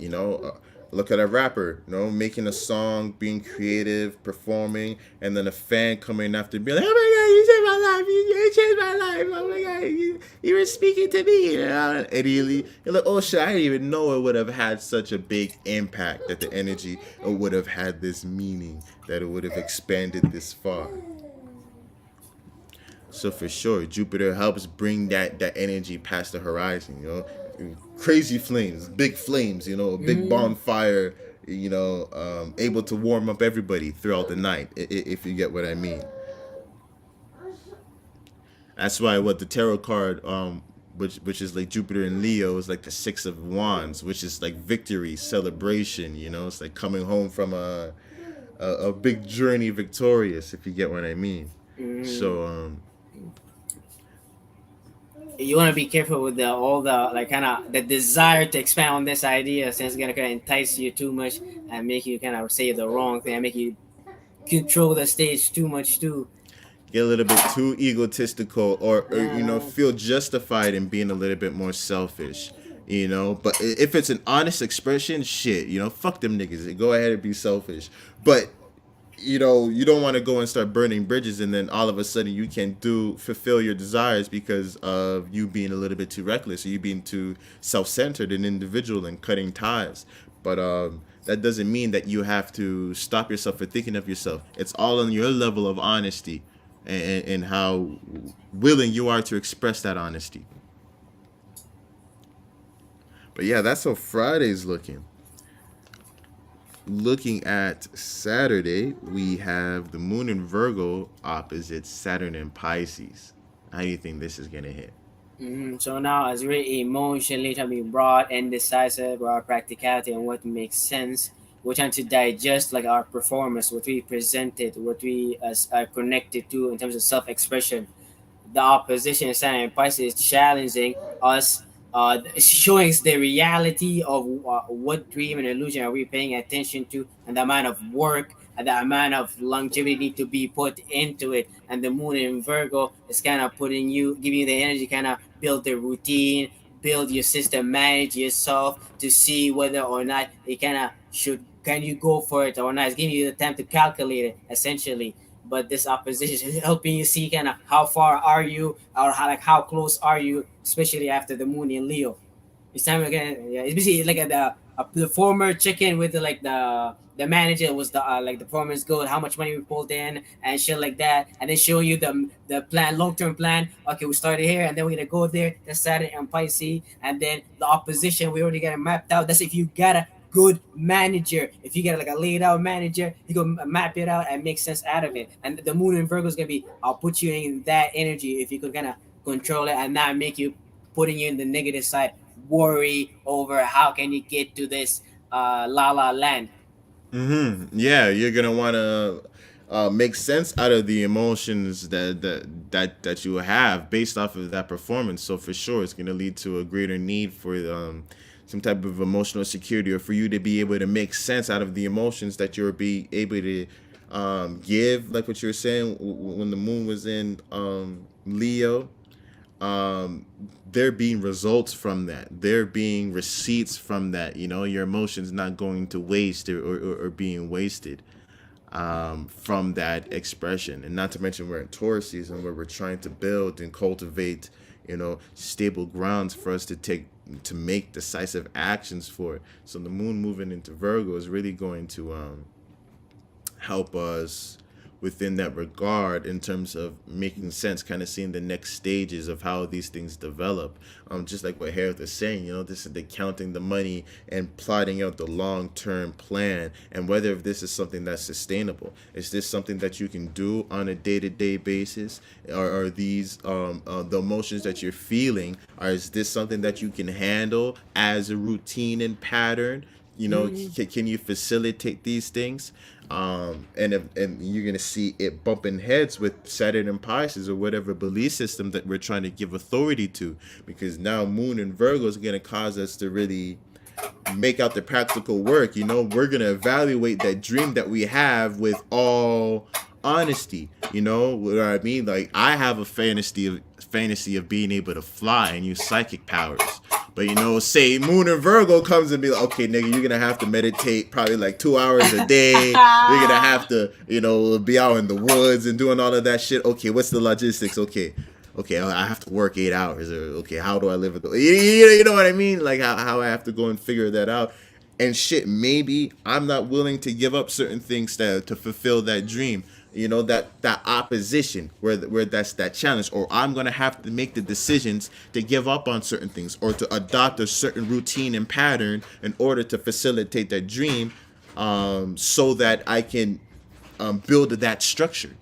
look at a rapper, making a song, being creative, performing, and then a fan coming after, being like, "Oh my God, you changed my life! You changed my life! Oh my God, you were speaking to me!" And you're like, "Oh shit, I didn't even know it would have had such a big impact. That the energy would have had this meaning. That it would have expanded this far." So for sure, Jupiter helps bring that energy past the horizon. Crazy flames. A big Mm, bonfire. Able to warm up everybody throughout the night. If you get what I mean. That's why what the tarot card, which is like Jupiter and Leo, is like the Six of Wands, which is like victory, celebration. It's like coming home from a big journey, victorious. If you get what I mean. mm. So You want to be careful with the all the like kind of the desire to expand on this idea, since it's gonna kind of entice you too much and make you kind of say the wrong thing and make you control the stage too much too. get a little bit too egotistical, or Yeah. feel justified in being a little bit more selfish. But if it's an honest expression, shit, fuck them niggas, go ahead and be selfish. But you don't want to go and start burning bridges, and then all of a sudden you can fulfill your desires because of you being a little bit too reckless, or you being too self-centered and individual and cutting ties. But that doesn't mean that you have to stop yourself for thinking of yourself. It's all on your level of honesty, and how willing you are to express that honesty. But yeah, that's how Friday's looking. Looking at Saturday, we have the moon in Virgo opposite Saturn in Pisces. How do you think this is gonna hit? So now, as we're emotionally trying to be broad and decisive about our practicality and what makes sense, we're trying to digest like our performance, what we presented, what we as are connected to in terms of self-expression. The opposition is saying Pisces is challenging us, showing us the reality of what dream and illusion are we paying attention to, and the amount of work and the amount of longevity to be put into it. And the moon in Virgo is kind of putting you, giving you the energy, kind of build the routine, build your system, manage yourself to see whether or not it kind of should, can you go for it or not. It's giving you the time to calculate it essentially. But this opposition is helping you see kind of how far are you, or how close are you, especially after the moon in Leo. It's time again. Yeah, it's basically like the former chicken with the manager was the like the performance good, how much money we pulled in and shit like that, and then showing you the plan, long term plan. Okay, we started here, and then we're gonna go there. That's Saturn and Pisces, and then the opposition we already got it mapped out. That's if you got a good manager. If you get like a laid out manager, you go map it out and make sense out of it. And the moon in Virgo is gonna be, I'll put you in that energy if you could kind of control it and not make you putting you in the negative side, worry over how can you get to this la la land. Yeah, you're gonna want to make sense out of the emotions that you have based off of that performance. So for sure, it's gonna lead to a greater need for some type of emotional security, or for you to be able to make sense out of the emotions that you're be able to give. Like what you were saying when the moon was in Leo, there being results from that, there being receipts from that. Your emotions not going to waste, or being wasted from that expression. And not to mention, we're in Taurus season, where we're trying to build and cultivate stable grounds for us to make decisive actions for it. So the moon moving into Virgo is really going to help us within that regard, in terms of making sense, kind of seeing the next stages of how these things develop. Just like what Harith is saying, this is the counting the money and plotting out the long-term plan, and whether if this is something that's sustainable. Is this something that you can do on a day-to-day basis? Are these the emotions that you're feeling, or is this something that you can handle as a routine and pattern? Can you facilitate these things? And you're gonna see it bumping heads with Saturn and Pisces, or whatever belief system that we're trying to give authority to, because now Moon and Virgo is gonna cause us to really make out the practical work. We're gonna evaluate that dream that we have with all honesty. You know what I mean? Like I have a fantasy of being able to fly and use psychic powers. But you know, say Moon and Virgo comes and be like, okay, nigga, you're gonna have to meditate probably like 2 hours a day. You're gonna have to, you know, be out in the woods and doing all of that shit. Okay, what's the logistics? Okay, I have to work 8 hours. Or okay, how do I live? You know what I mean? Like how I have to go and figure that out. And shit, maybe I'm not willing to give up certain things to fulfill that dream. You know, that opposition where that's that challenge, or I'm gonna have to make the decisions to give up on certain things or to adopt a certain routine and pattern in order to facilitate that dream, so that I can build that structure.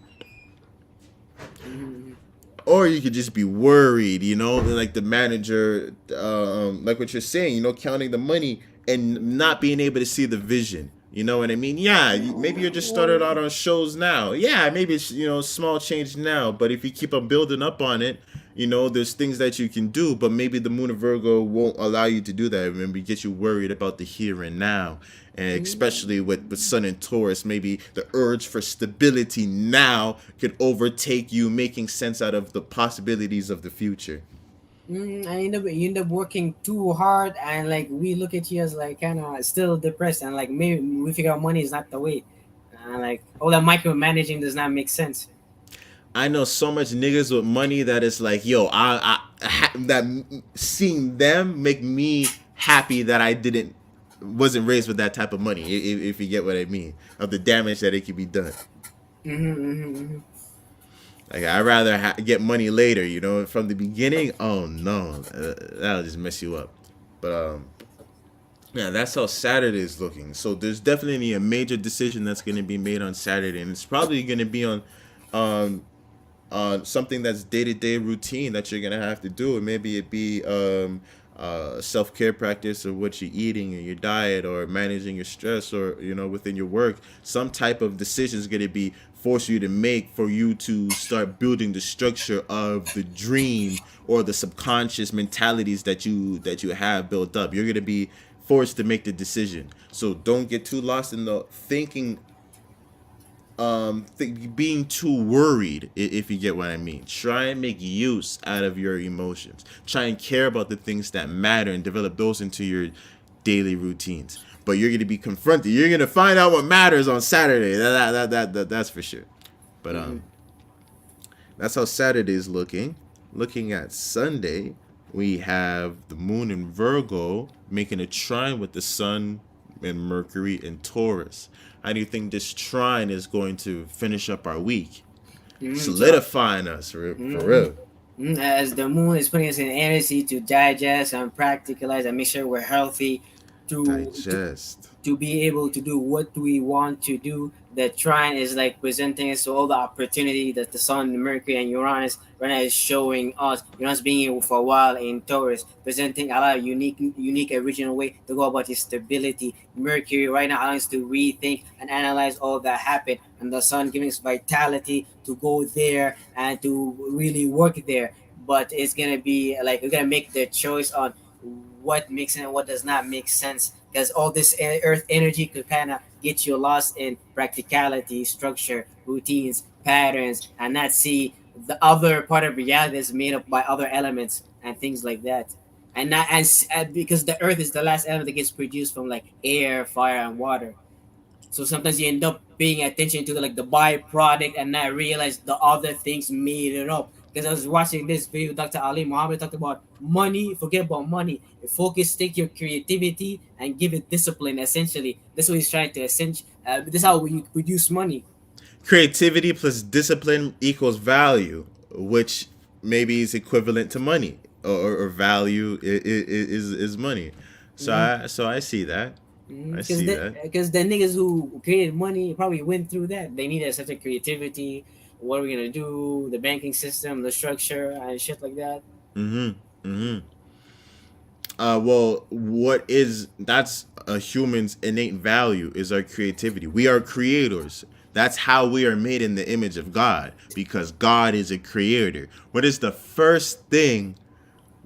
Or you could just be worried, you know, like the manager, like what you're saying, you know, counting the money and not being able to see the vision. You know what I mean? Yeah, maybe you're just started out on shows now. Yeah, maybe it's, you know, small change now, but if you keep on building up on it, you know, there's things that you can do, but maybe the Moon of Virgo won't allow you to do that. Maybe get you worried about the here and now. And especially with Sun and Taurus, maybe the urge for stability now could overtake you, making sense out of the possibilities of the future. And you end up working too hard, and like we look at you as like kind of still depressed, and like maybe we figure out money is not the way, and like all that micromanaging does not make sense. I know so much niggas with money that it's like, yo, that seeing them make me happy that I didn't wasn't raised with that type of money. If you get what I mean, of the damage that it could be done. Like I'd rather get money later, you know, from the beginning. Oh no, that'll just mess you up. But yeah, that's how Saturday is looking. So there's definitely a major decision that's going to be made on Saturday, and it's probably going to be um, on something that's day to day routine that you're going to have to do. And maybe it be self care practice or what you're eating and your diet or managing your stress or, you know, within your work. Some type of decision is going to be force you to make for you to start building the structure of the dream or the subconscious mentalities that you have built up. You're going to be forced to make the decision. So don't get too lost in the thinking, being too worried, if you get what I mean. Try and make use out of your emotions. Try and care about the things that matter and develop those into your daily routines. But you're going to be confronted. You're going to find out what matters on Saturday. That's for sure. But that's how Saturday is looking. Looking at Sunday, we have the Moon in Virgo making a trine with the Sun and Mercury in Taurus. How do you think this trine is going to finish up our week? Solidifying us for real. As the moon is putting us in energy to digest and practicalize and make sure we're healthy, to Digest. to be able to do what we want to do. The trine is like presenting us all the opportunity that the Sun, Mercury, and Uranus right now is showing us. Uranus being here for a while in Taurus, presenting a lot of unique, original way to go about his stability. Mercury right now allows us to rethink and analyze all that happened, and the Sun giving us vitality to go there and to really work there. But it's gonna be like we're gonna make the choice on what makes sense and what does not make sense, because all this earth energy could kind of get you lost in practicality, structure, routines, patterns, and not see the other part of reality is made up by other elements and things like that. And not and because the earth is the last element that gets produced from like air, fire, and water. So sometimes you end up paying attention to like the byproduct and not realize the other things made it up. Because I was watching this video, Dr. Ali Muhammad talked about money. Forget about money. Focus, take your creativity and give it discipline. Essentially, that's what he's trying to essentially. This is how we produce money. Creativity plus discipline equals value, which maybe is equivalent to money, or value is money. So I see that. I Because see that. the niggas who created money probably went through that. They needed such a creativity. What are we gonna do? The banking system, the structure, and shit like that. Mm-hmm. Mm-hmm. Well, what is that's a human's innate value is our creativity. We are creators. That's how we are made in the image of God, because God is a creator. What is the first thing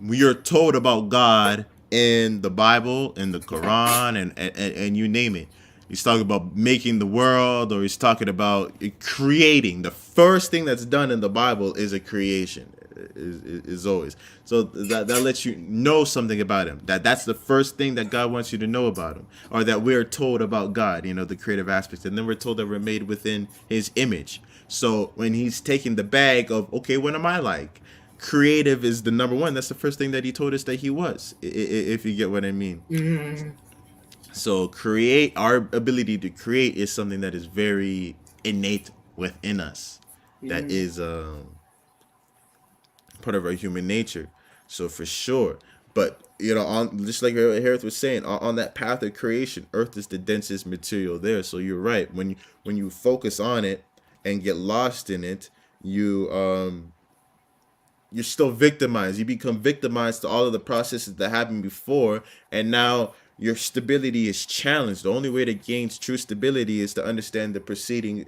we are told about God in the Bible, in the Quran, and you name it? He's talking about making the world, or he's talking about creating. The first thing that's done in the Bible is a creation. Is always so that lets you know something about him. That's the first thing that God wants you to know about him, or that we're told about God. You know, the creative aspects, and then we're told that we're made within His image. So when He's taking the bag of, okay, what am I like? Creative is the number one. That's the first thing that He told us that He was. If you get what I mean. Mm-hmm. So create, our ability to create is something that is very innate within us. That Mm-hmm. is part of our human nature. So for sure. But you know, on just like Harith was saying, on that path of creation, Earth is the densest material there. So you're right. When you focus on it and get lost in it, you're still victimized. You become victimized to all of the processes that happened before, and now your stability is challenged. The only way to gain true stability is to understand the preceding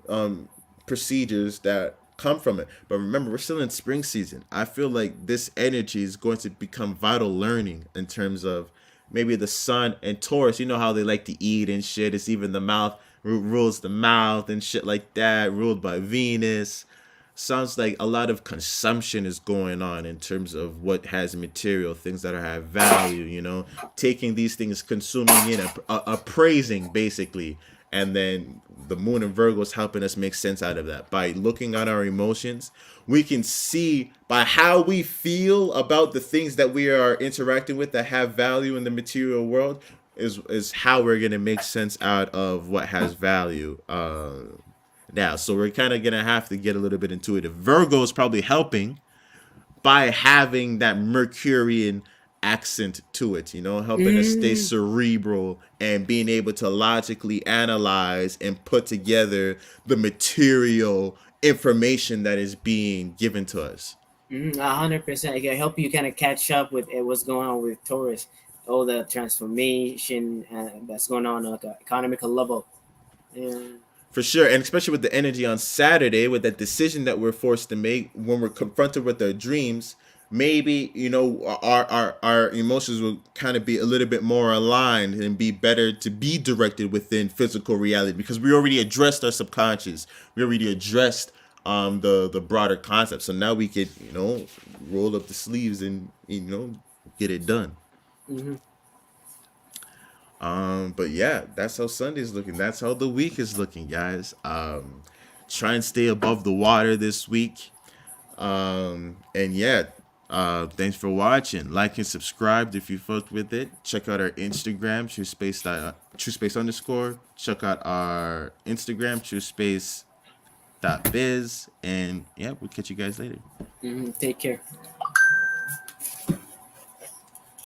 um, procedures that come from it. But remember, we're still in spring season. I feel like this energy is going to become vital learning in terms of maybe the sun and Taurus. You know how they like to eat and shit. It's even the mouth rules the mouth and shit like that, ruled by Venus. Sounds like a lot of consumption is going on in terms of what has material things that have value, you know, taking these things, consuming in, appraising basically. And then the moon and Virgo is helping us make sense out of that by looking at our emotions. We can see by how we feel about the things that we are interacting with that have value in the material world is how we're going to make sense out of what has value now. So we're kind of gonna have to get a little bit intuitive. Virgo is probably helping by having that Mercurian accent to it, you know, helping us stay Mm-hmm. cerebral and being able to logically analyze and put together the material information that is being given to us. 100%. It can help you kind of catch up with what's going on with Taurus, all the transformation that's going on at the economical level. And For sure, and especially with the energy on Saturday, with that decision that we're forced to make when we're confronted with our dreams, maybe you know our emotions will kind of be a little bit more aligned and be better to be directed within physical reality because we already addressed our subconscious, we already addressed the broader concept. So now we could roll up the sleeves and get it done. mm-hmm. But yeah, that's how Sunday's looking. That's how the week is looking, guys. Try and stay above the water this week. And yeah, thanks for watching. Like and subscribe if you fucked with it. Check out our Instagram, TrueSpace underscore. Check out our Instagram, TrueSpace.biz. And yeah, we'll catch you guys later. Take care.